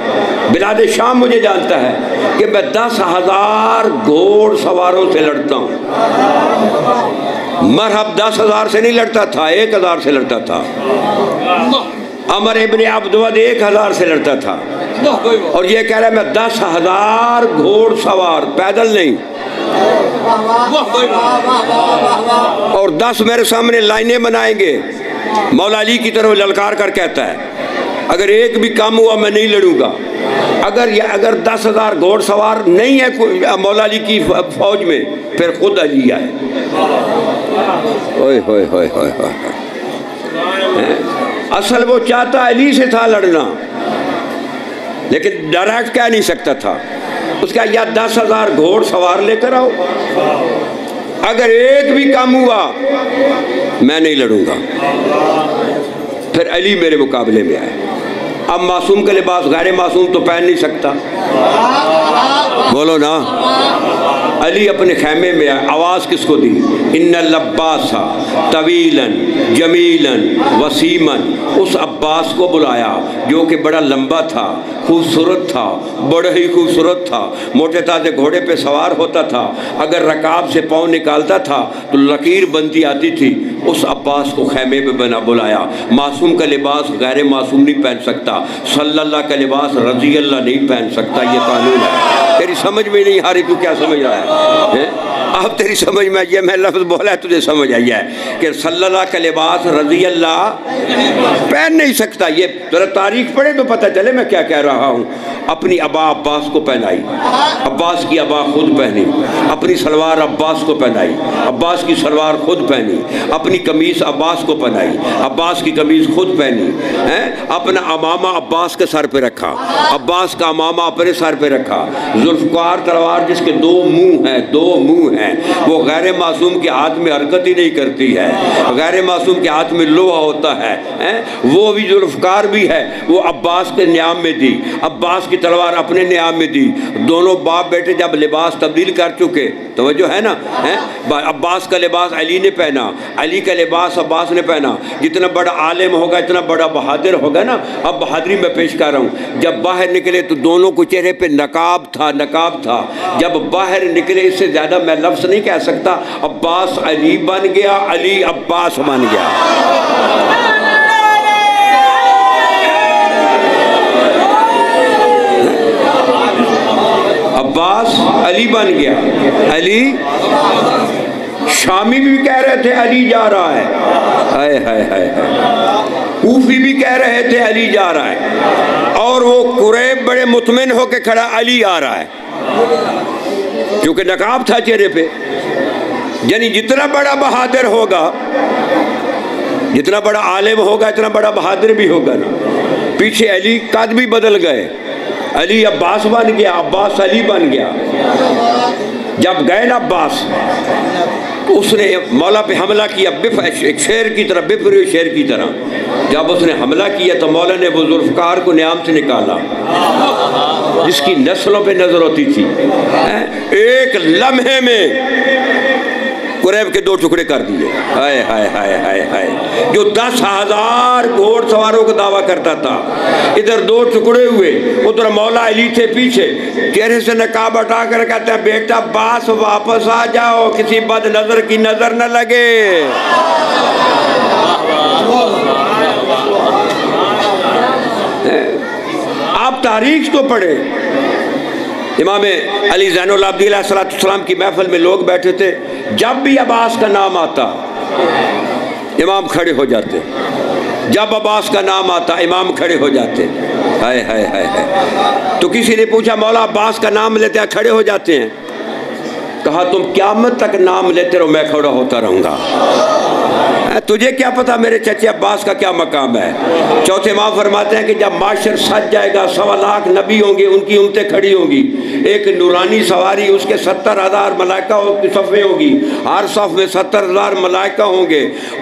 بلاد شام مجھے جانتا ہے کہ میں 10,000 گھوڑ سواروں سے لڑتا ہوں۔ مرحب 10,000 سے نہیں لڑتا تھا، 1,000 سے لڑتا تھا۔ عمر ابن عبدود 1,000 سے لڑتا تھا، اور یہ کہہ رہا ہے میں 10,000 گھوڑ سوار، پیدل نہیں، اور 10 میرے سامنے لائنیں بنائیں گے۔ مولا علی کی طرف للکار کر کہتا ہے اگر ایک بھی کام ہوا میں نہیں لڑوں گا۔ اگر 10,000 گھوڑ سوار نہیں ہے مولا علی کی فوج میں، پھر خود علی آئے۔ اوئے ہوئے ہوئے ہوئے ہوئے، اصل وہ چاہتا علی سے تھا لڑنا، لیکن ڈائریکٹ کہہ نہیں سکتا تھا۔ اس کا یا 10,000 گھوڑ سوار لے کر آؤ، اگر ایک بھی کم ہوا میں نہیں لڑوں گا۔ پھر علی میرے مقابلے میں آئے۔ اب معصوم کا لباس غیر معصوم تو پہن نہیں سکتا، بولو نا۔ علی اپنے خیمے میں آئے، آواز کس کو دی؟ ان اللباس طویلا جمیلا وسیما، اس عباس کو بلایا جو کہ بڑا لمبا تھا، خوبصورت تھا، بڑا ہی خوبصورت تھا، موٹے تازے گھوڑے پہ سوار ہوتا تھا، اگر رکاب سے پاؤں نکالتا تھا تو لکیر بنتی آتی تھی۔ اس عباس کو خیمے میں بنا بلایا۔ معصوم کا لباس غیر معصوم نہیں پہن سکتا، صلی اللہ کا لباس رضی اللہ نہیں پہن سکتا، یہ قانون ہے۔ تیری سمجھ میں نہیں آ رہی، تو کیا سمجھ رہا ہے؟ اب تیری سمجھ میں آئی ہے، میں لفظ بولا ہے تجھے سمجھ آئی ہے کہ صلی اللہ کا لباس رضی اللہ پہن نہیں سکتا۔ یہ ذرا تاریخ پڑھے تو پتہ چلے میں کیا کہہ رہا ہوں۔ اپنی ابا عباس کو پہنائی، عباس کی ابا خود پہنی، اپنی سلوار عباس کو پہنائی، عباس کی سلوار خود پہنی، اپنی قمیص عباس کو پہنائی، عباس کی قمیص خود پہنی، اپنا امامہ عباس کے سر پہ رکھا، عباس کا امامہ اپنے سر پہ رکھا۔ ذوالفقار تلوار جس کے 2 منہ ہیں، 2 منہ ہیں، وہ غیر معصوم کے ہاتھ میں حرکت ہی نہیں کرتی ہے، غیر معصوم کے ہاتھ میں لوہا ہوتا ہے، وہ بھی ذوالفقار بھی ہے، وہ عباس کے نیام میں دی، عباس کی تلوار اپنے نیام میں دی۔ دونوں باپ بیٹے جب لباس تبدیل کر چکے، توجہ ہے نا، عباس کا لباس علی نے پہنا، علی کا لباس عباس نے پہنا۔ جتنا بڑا عالم ہوگا اتنا بڑا بہادر ہوگا نا۔ اب بہادری میں پیش کر رہا ہوں، جب باہر نکلے تو دونوں کو چہرے پہ نقاب تھا، نقاب تھا۔ جب باہر نکلے، اس سے زیادہ میں لفظ نہیں کہہ سکتا، عباس علی بن گیا، علی عباس بن گیا۔ عباس علی بن گیا، علی شامی بھی کہہ رہے تھے علی جا رہا ہے، ہائے ہائے ہائے ہائے، کوفی بھی کہہ رہے تھے علی جا رہا ہے، اور وہ قریب بڑے مطمئن ہو کے کھڑا علی آ رہا ہے، کیونکہ نقاب تھا چہرے پہ۔ یعنی جتنا بڑا بہادر ہوگا، جتنا بڑا عالم ہوگا، اتنا بڑا بہادر بھی ہوگا نا۔ پیچھے علی قد بھی بدل گئے، علی عباس بن گیا، عباس علی بن گیا۔ جب گئے نا عباس، اس نے مولا پہ حملہ کیا، ایک شیر کی طرح، بفر شیر کی طرح۔ جب اس نے حملہ کیا تو مولا نے وہ ذوالفقار کو نیام سے نکالا، جس کی نسلوں پہ نظر ہوتی تھی، ایک لمحے میں قریب کے 2 ٹکڑے کر دیے۔ ہائے ہائے ہائے ہائے ہائے، جو 10,000 گھوڑ سواروں کا دعویٰ کرتا تھا، ادھر 2 ٹکڑے ہوئے، ادھر مولا علی تھے پیچھے، چہرے سے نقاب ہٹا کر کہتا ہے بیٹا عباس واپس آ جاؤ، کسی بد نظر کی نظر نہ لگے۔ آپ تاریخ تو پڑھے، امام علی زین العابدین علیہ السلام کی محفل میں لوگ بیٹھے تھے، جب بھی عباس کا نام آتا امام کھڑے ہو جاتے، جب عباس کا نام آتا امام کھڑے ہو جاتے۔ ہائے ہائے ہائے ہائے۔ تو کسی نے پوچھا مولا عباس کا نام لیتے ہیں کھڑے ہو جاتے ہیں؟ کہا تم قیامت تک نام لیتے رہو، میں کھڑا ہوتا رہوں گا۔ تجھے کیا پتا میرے چچے عباس کا کیا مقام ہے؟ چوتھے امام فرماتے ہیں کہ جب معاشر سج جائے گا، 1.25 لاکھ نبی ہوں گے، ان کی امتیں کھڑی ہوں گی، ایک نورانی سواری، اس کے 70,000 ملائکہ کی صفیں ہوں گی، ہر صف میں 70,000 ملائکہ ہوں گے،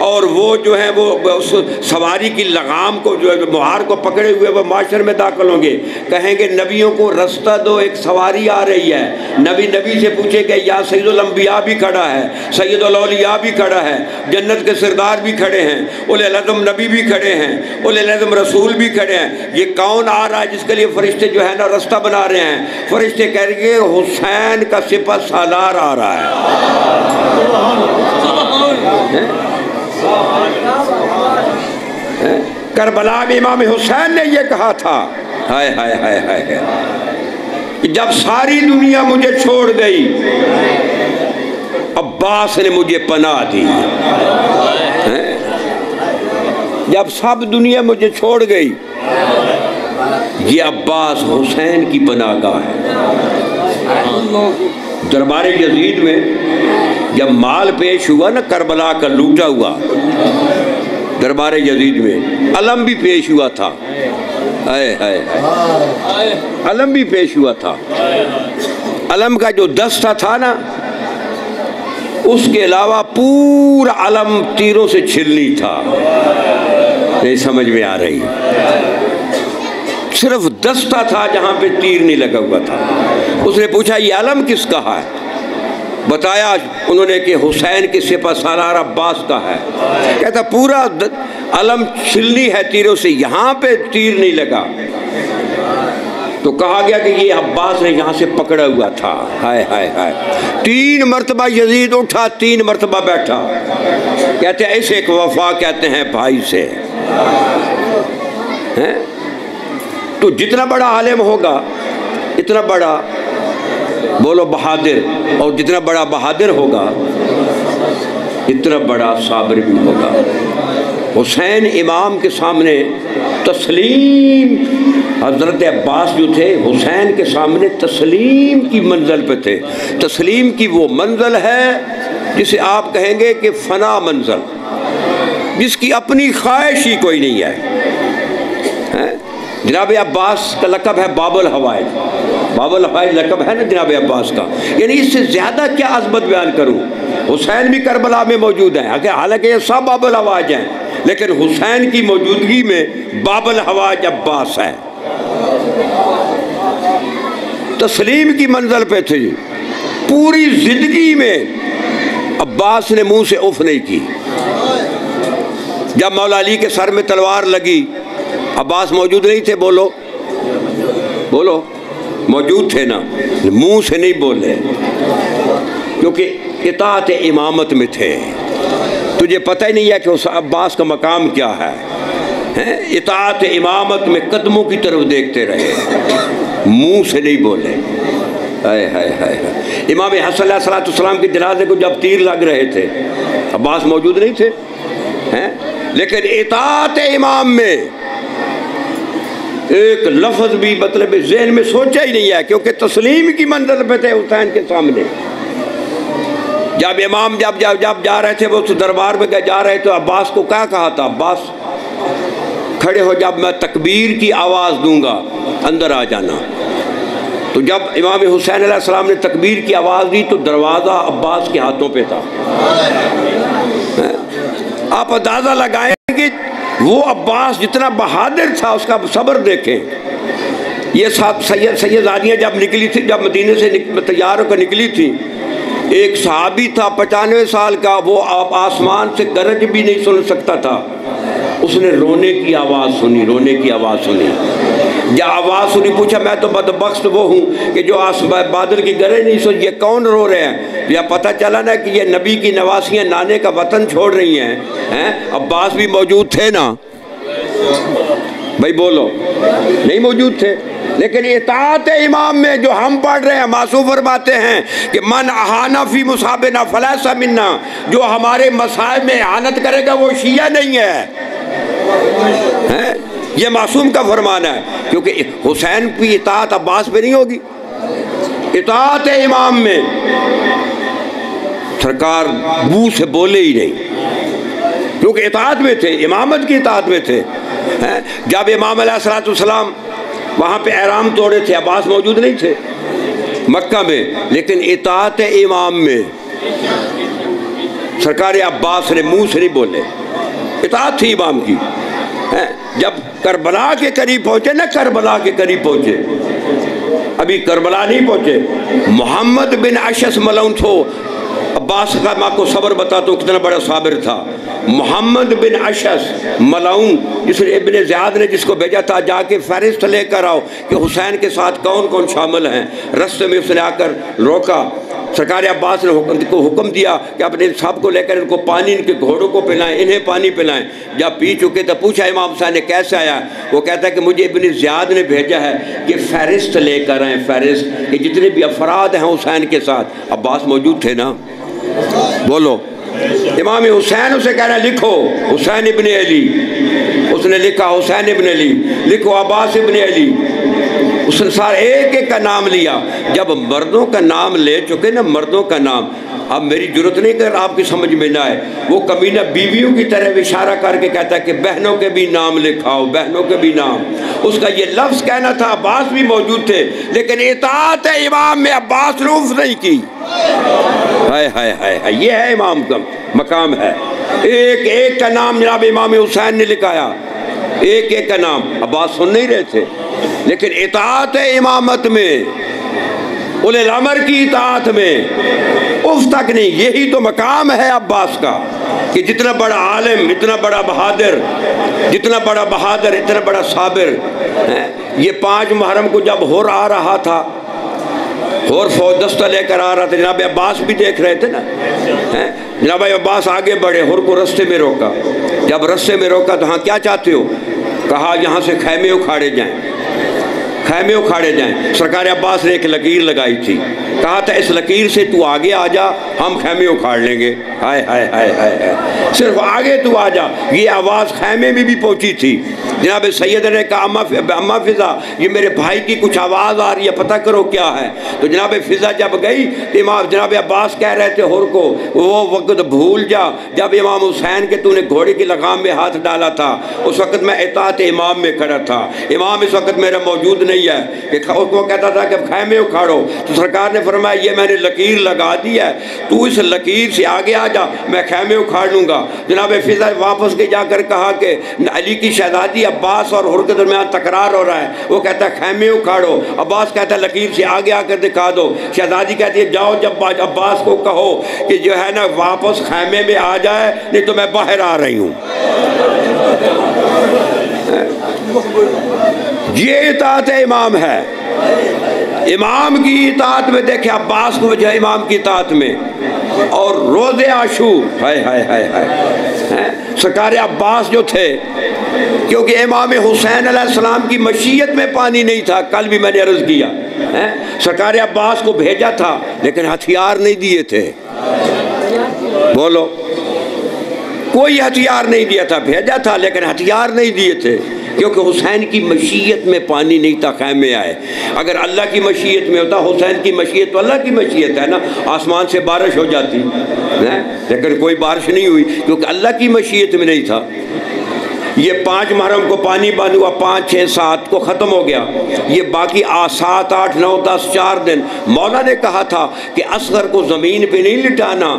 اور وہ جو ہیں وہ اس سواری کی لگام کو جو ہے مہار کو پکڑے ہوئے وہ معاشر میں داخل ہوں گے، کہیں گے نبیوں کو رستہ دو، ایک سواری آ رہی ہے۔ نبی سے پوچھے کہ یا سید الانبیاء بھی کھڑا ہے، سید الاولیاء بھی کھڑا ہے، جنت کے سردار بھی کھڑے ہیں، اولے العزم نبی بھی کھڑے ہیں، اولے العزم رسول بھی کھڑے ہیں، یہ کون آ رہا ہے جس کے لیے فرشتے جو ہے نا رستہ بنا رہے ہیں؟ فرشتے کہہ رہے ہیں حسین کا سپہ سالار آ رہا ہے۔ کربلا میں امام حسین نے یہ کہا تھا، ہائے ہائے ہائے ہائے، جب ساری دنیا مجھے چھوڑ گئی عباس نے مجھے پناہ دی۔ جب سب دنیا مجھے چھوڑ گئی، یہ عباس حسین کی پناہ گاہ ہے۔ دربار یزید میں جب مال پیش ہوا نا، کربلا کا لوٹا ہوا، دربار یزید میں علم بھی پیش ہوا تھا، علم بھی پیش ہوا تھا۔ علم کا جو دستہ تھا نا، اس کے علاوہ پورا علم تیروں سے چھلنی تھا۔ نہیں سمجھ میں آ رہی؟ صرف دستہ تھا جہاں پہ تیر نہیں لگا ہوا تھا۔ اس نے پوچھا یہ علم کس کا ہے؟ بتایا انہوں نے کہ حسین کے سپہ سالار عباس کا ہے۔ کہتا پورا علم چھلنی ہے تیروں سے، یہاں پہ تیر نہیں لگا۔ تو کہا گیا کہ یہ عباس نے یہاں سے پکڑا ہوا تھا۔ ہائے ہائے ہائے، 3 مرتبہ یزید اٹھا، 3 مرتبہ بیٹھا۔ کہتے ہیں ایسے ایک وفا کہتے ہیں بھائی سے۔ تو جتنا بڑا عالم ہوگا اتنا بڑا بولو بہادر، اور جتنا بڑا بہادر ہوگا اتنا بڑا صابر بھی ہوگا۔ حسین امام کے سامنے تسلیم، حضرت عباس جو تھے حسین کے سامنے تسلیم کی منزل پہ تھے۔ تسلیم کی وہ منزل ہے جسے آپ کہیں گے کہ فنا منزل، جس کی اپنی خواہش ہی کوئی نہیں ہے۔ جناب عباس کا لقب ہے باب الحوائج، باب الحوائج لقب ہے نا جناب عباس کا، یعنی اس سے زیادہ کیا عظمت بیان کروں۔ حسین بھی کربلا میں موجود ہیں، حالانکہ یہ سب باب الحوائج ہیں، لیکن حسین کی موجودگی میں باب الحوائج عباس ہے۔ تسلیم کی منزل پہ تھے، پوری زندگی میں عباس نے منہ سے اف نہیں کی۔ جب مولا علی کے سر میں تلوار لگی، عباس موجود نہیں تھے، بولو بولو، موجود تھے نا، منہ سے نہیں بولے، کیونکہ اطاعت امامت میں تھے۔ تجھے پتہ ہی نہیں ہے کہ اس عباس کا مقام کیا ہے۔ اطاعت امامت میں قدموں کی طرف دیکھتے رہے، منہ سے نہیں بولے۔ امام حسن علیہ السلام کے جنازے کو جب تیر لگ رہے تھے، عباس موجود نہیں تھے، لیکن اطاعت امام میں ایک لفظ بھی مطلب ذہن میں سوچا ہی نہیں ہے، کیونکہ تسلیم کی منزل پہ تھے حسین کے سامنے۔ جب امام جب جا رہے تھے، وہ اس دربار میں جا رہے تو عباس کو کیا کہا تھا؟ عباس کھڑے ہو، جب میں تکبیر کی آواز دوں گا اندر آ جانا۔ تو جب امام حسین علیہ السلام نے تکبیر کی آواز دی تو دروازہ عباس کے ہاتھوں پہ تھا۔ آپ اندازہ لگائیں کہ وہ عباس جتنا بہادر تھا، اس کا صبر دیکھیں۔ یہ سیدانیاں جب نکلی تھی، جب مدینے سے تیار ہو کر نکلی تھی، ایک صحابی تھا 95 سال کا، وہ آسمان سے گرج بھی نہیں سن سکتا تھا، اس نے رونے کی آواز سنی، رونے کی آواز سنی۔ جب آواز سنی پوچھا میں تو بدبخت وہ ہوں کہ جو بادل کی گرج نہیں سن، یہ کون رو رہے ہیں؟ یا پتہ چلا نا کہ یہ نبی کی نواسیاں نانے کا وطن چھوڑ رہی ہیں۔ عباس بھی موجود تھے نا بھائی، بولو نہیں موجود تھے؟ لیکن اطاعت امام میں جو ہم پڑھ رہے ہیں، معصوم فرماتے ہیں کہ من احانا فی مصابنا فلیس منا، جو ہمارے مصائب میں احانت کرے گا وہ شیعہ نہیں ہے۔ یہ معصوم کا فرمان ہے، کیونکہ حسین کی اطاعت عباس پہ نہیں ہوگی۔ اطاعت امام میں سرکار منہ سے بولے ہی نہیں، کیونکہ اطاعت میں تھے، امامت کی اطاعت میں تھے۔ جب امام علیہ الصلوۃ والسلام وہاں پہ احرام توڑے تھے، عباس موجود نہیں تھے مکہ میں، لیکن اطاعت امام میں سرکار عباس نے منہ سے نہیں بولے، اطاعت تھی امام کی۔ جب کربلا کے قریب پہنچے نا، کربلا کے قریب پہنچے، ابھی کربلا نہیں پہنچے، محمد بن اشعث ملعون تھو، عباس کا ماں کو صبر بتاتا ہوں کتنا بڑا صابر تھا۔ محمد بن اشعث ملعون، جس نے ابن زیاد نے جس کو بھیجا تھا جا کے فہرست لے کر آؤ کہ حسین کے ساتھ کون کون شامل ہیں، رستے میں اس نے آ کر روکا۔ سرکار عباس نے حکم دیا کہ اپنے سب کو لے کر ان کو پانی، ان کے گھوڑوں کو پلائیں، انہیں پانی پلائیں۔ جب پی چکے تو پوچھا امام صاحب نے کیسے آیا؟ وہ کہتا ہے کہ مجھے ابن زیاد نے بھیجا ہے کہ فہرست لے کر آئیں، فہرست کہ جتنے بھی افراد ہیں حسین کے ساتھ۔ عباس موجود تھے نا، بولو۔ امام حسین اسے کہہ رہا ہے لکھو حسین ابن علی، اس نے لکھا حسین ابن علی، لکھو عباس ابن علی۔ اس نے سارے ایک ایک کا نام لیا۔ جب مردوں کا نام لے چکے نا، مردوں کا نام، اب میری ضرورت نہیں کہ آپ کی سمجھ میں نہ آئے، وہ کمینہ بیویوں کی طرح اشارہ کر کے کہتا ہے کہ بہنوں کے بھی نام لکھاؤ، بہنوں کے بھی نام۔ اس کا یہ لفظ کہنا تھا، عباس بھی موجود تھے، لیکن اطاعت امام میں عباس روف نہیں کی۔ ہائے ہائے ہائے ہائے، یہ ہے امام کا مقام ہے۔ ایک ایک کا نام جناب امام حسین نے لکھایا، ایک ایک کا نام۔ عباس سن نہیں رہے تھے، لیکن اطاعت امامت میں، اولی الامر کی اطاعت میں اف تک نہیں۔ یہی تو مقام ہے عباس کا کہ جتنا بڑا عالم، اتنا بڑا بہادر، جتنا بڑا بہادر اتنا بڑا صابر۔ یہ 5 محرم کو جب ہور آ رہا تھا، ہور فوج دستہ لے کر آ رہا تھا، جناب عباس بھی دیکھ رہے تھے نا۔ جناب عباس آگے بڑھے، ہور کو رستے میں روکا۔ جب رستے میں روکا تو ہاں کیا چاہتے ہو؟ کہا یہاں سے خیمے اکھاڑے جائیں، خیمے اکھاڑے جائیں۔ سرکار عباس نے ایک لکیر لگائی تھی، کہا تھا اس لکیر سے تو آگے آ جا، ہم خیمے اکھاڑ لیں گے۔ ہائے ہائے ہائے ہائے، صرف آگے تو آ جا۔ یہ آواز خیمے میں بھی پہنچی تھی۔ جناب سید نے کہا اماں فضا، یہ میرے بھائی کی کچھ آواز آ رہی ہے، پتہ کرو کیا ہے۔ تو جناب فضا جب گئی تو جناب عباس کہہ رہے تھے ہور کو، وہ وقت بھول جا جب امام حسین کے تو نے گھوڑے کی لگام میں ہاتھ ڈالا تھا، اس وقت میں اطاعت امام میں کھڑا تھا، امام اس وقت میرا موجود نہیں ہے۔ وہ کہتا تھا کہ خیمے اکھاڑو، تو سرکار نے فرمایا یہ میں نے لکیر لگا دی ہے، تو اس لکیر سے آگے آ جا، میں خیمے اکھاڑ لوں گا۔ جناب فضا واپس کے جا کر کہا کہ علی کی شہزادی عباس اور ہور کے درمیان تکرار ہو رہا ہے۔ وہ کہتا ہے خیمے اکھاڑو، عباس کہتا ہے لکیر سے آگے آ کر دکھا دو۔ شہزادی کہتی ہے جاؤ جب عباس کو کہو کہ جو ہے نا واپس خیمے میں آ جائے، نہیں تو میں باہر آ رہی ہوں۔ یہ اطاعت امام ہے۔ امام کی اطاعت میں دیکھیں عباس کو وجہ امام کی اطاعت میں، اور روز عاشور، ہائے ہائے ہائے ہائے، سرکار عباس جو تھے، کیونکہ امام حسین علیہ السلام کی مشیت میں پانی نہیں تھا، کل بھی میں نے عرض کیا، سرکار عباس کو بھیجا تھا لیکن ہتھیار نہیں دیے تھے۔ بولو، کوئی ہتھیار نہیں دیا تھا، بھیجا تھا لیکن ہتھیار نہیں دیے تھے، کیونکہ حسین کی مشیت میں پانی نہیں تھا خیمے آئے۔ اگر اللہ کی مشیت میں ہوتا، حسین کی مشیت تو اللہ کی مشیت ہے نا، آسمان سے بارش ہو جاتی، لیکن کوئی بارش نہیں ہوئی کیونکہ اللہ کی مشیت میں نہیں تھا۔ یہ 5 محرم کو پانی بند ہوا، 5 6 7 کو ختم ہو گیا۔ یہ باقی 7 8 9 10 4 دن مولا نے کہا تھا کہ اصغر کو زمین پہ نہیں لٹانا،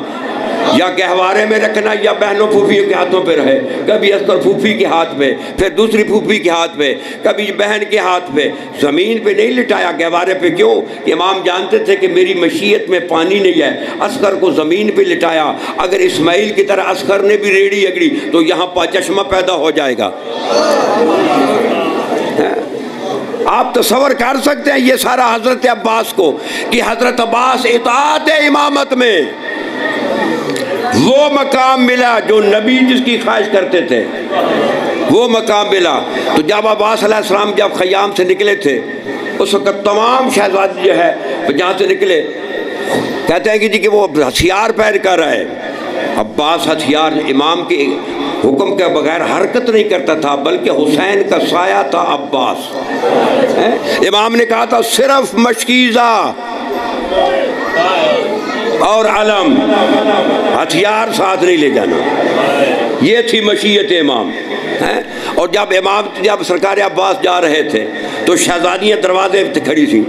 یا گہوارے میں رکھنا یا بہنوں پھوپھیوں کے ہاتھوں پہ رہے۔ کبھی اصغر پھوپھی کے ہاتھ پہ، پھر دوسری پھوپھی کے ہاتھ پہ، کبھی بہن کے ہاتھ پہ، زمین پہ نہیں لٹایا، گہوارے پہ۔ کیوں؟ کہ امام جانتے تھے کہ میری مشیت میں پانی نہیں ہے۔ اصغر کو زمین پہ لٹایا، اگر اسماعیل کی طرح اصغر نے بھی ریڑھی اگڑی تو یہاں چشمہ پیدا ہو جائے گا۔ آپ تصور کر سکتے ہیں یہ سارا حضرت عباس کو، کہ حضرت عباس اطاعت امامت میں وہ مقام ملا جو نبی جس کی خواہش کرتے تھے، وہ مقام ملا۔ تو جب عباس علیہ السلام جب خیام سے نکلے تھے، اس وقت تمام شہزادی جو ہے جہاں سے نکلے، کہتے ہیں کہ وہ ہتھیار پہن کر آئے۔ عباس ہتھیار، امام کے حکم کے بغیر حرکت نہیں کرتا تھا، بلکہ حسین کا سایہ تھا عباس۔ امام نے کہا تھا صرف مشکیزہ اور علم، ہتھیار ساتھ نہیں لے جانا، یہ تھی مشیت امام۔ اور جب سرکار عباس جا رہے تھے تو شہزادیاں دروازے پہ کھڑی تھیں،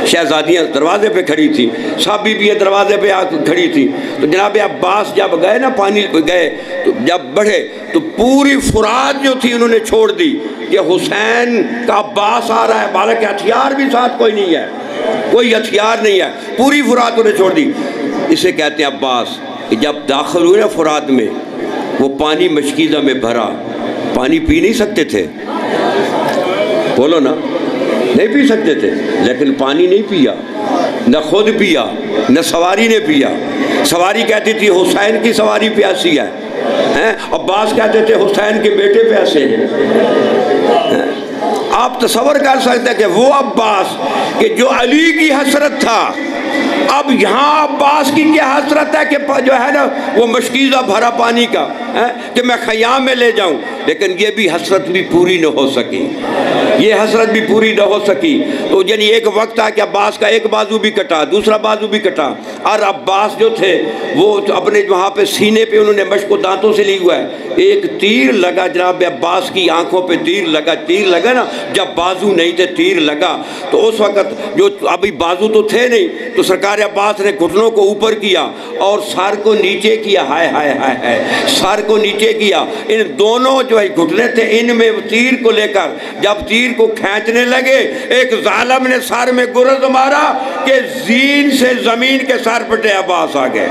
شہزادیاں دروازے پہ کھڑی تھیں، سب بیویاں دروازے پہ کھڑی تھیں۔ تو جناب عباس جب گئے نا، پانی گئے تو جب بڑھے تو پوری فرات جو تھی انہوں نے چھوڑ دی کہ حسین کا عباس آ رہا ہے، حالانکہ ہتھیار بھی ساتھ کوئی نہیں ہے، کوئی ہتھیار نہیں ہے، پوری فرات انہوں نے چھوڑ دی۔ اسے کہتے ہیں عباس کہ جب داخل ہوئے نا فرات میں، وہ پانی مشکیزہ میں بھرا، پانی پی نہیں سکتے تھے، بولو نا، نہیں پی سکتے تھے، لیکن پانی نہیں پیا، نہ خود پیا نہ سواری نے پیا۔ سواری کہتی تھی حسین کی سواری پیاسی ہے، عباس کہتے تھے حسین کے بیٹے پیاسے ہیں۔ آپ تصور کر سکتے ہیں کہ وہ عباس کہ جو علی کی حسرت تھا، اب یہاں عباس کی کیا حسرت ہے کہ جو ہے نا وہ مشکیزہ بھرا پانی کا کہ میں خیام میں لے جاؤں، لیکن یہ بھی حسرت بھی پوری نہ ہو سکی، یہ حسرت بھی پوری نہ ہو سکی۔ تو یعنی ایک وقت تھا کہ عباس کا ایک بازو بھی کٹا، دوسرا بازو بھی کٹا، اور عباس جو تھے وہ اپنے وہاں پہ سینے پہ انہوں نے مشق کو دانتوں سے لی ہوا ہے، ایک تیر لگا جناب عباس کی آنکھوں پہ، تیر لگا نا، جب بازو نہیں تھے تیر لگا۔ تو اس وقت جو ابھی بازو تو تھے نہیں، تو سرکار عباس نے گھٹنوں کو اوپر کیا اور سر کو نیچے کیا، ہائے ہائے ہائے ہائے، سر کو نیچے کیا۔ ان دونوں جو گھٹنے تھے ان میں تیر کو لے کر جب تیر کو کھینچنے لگے، ایک ظالم نے سر میں گرز مارا کہ زین سے زمین کے سر پٹے عباس آ گئے۔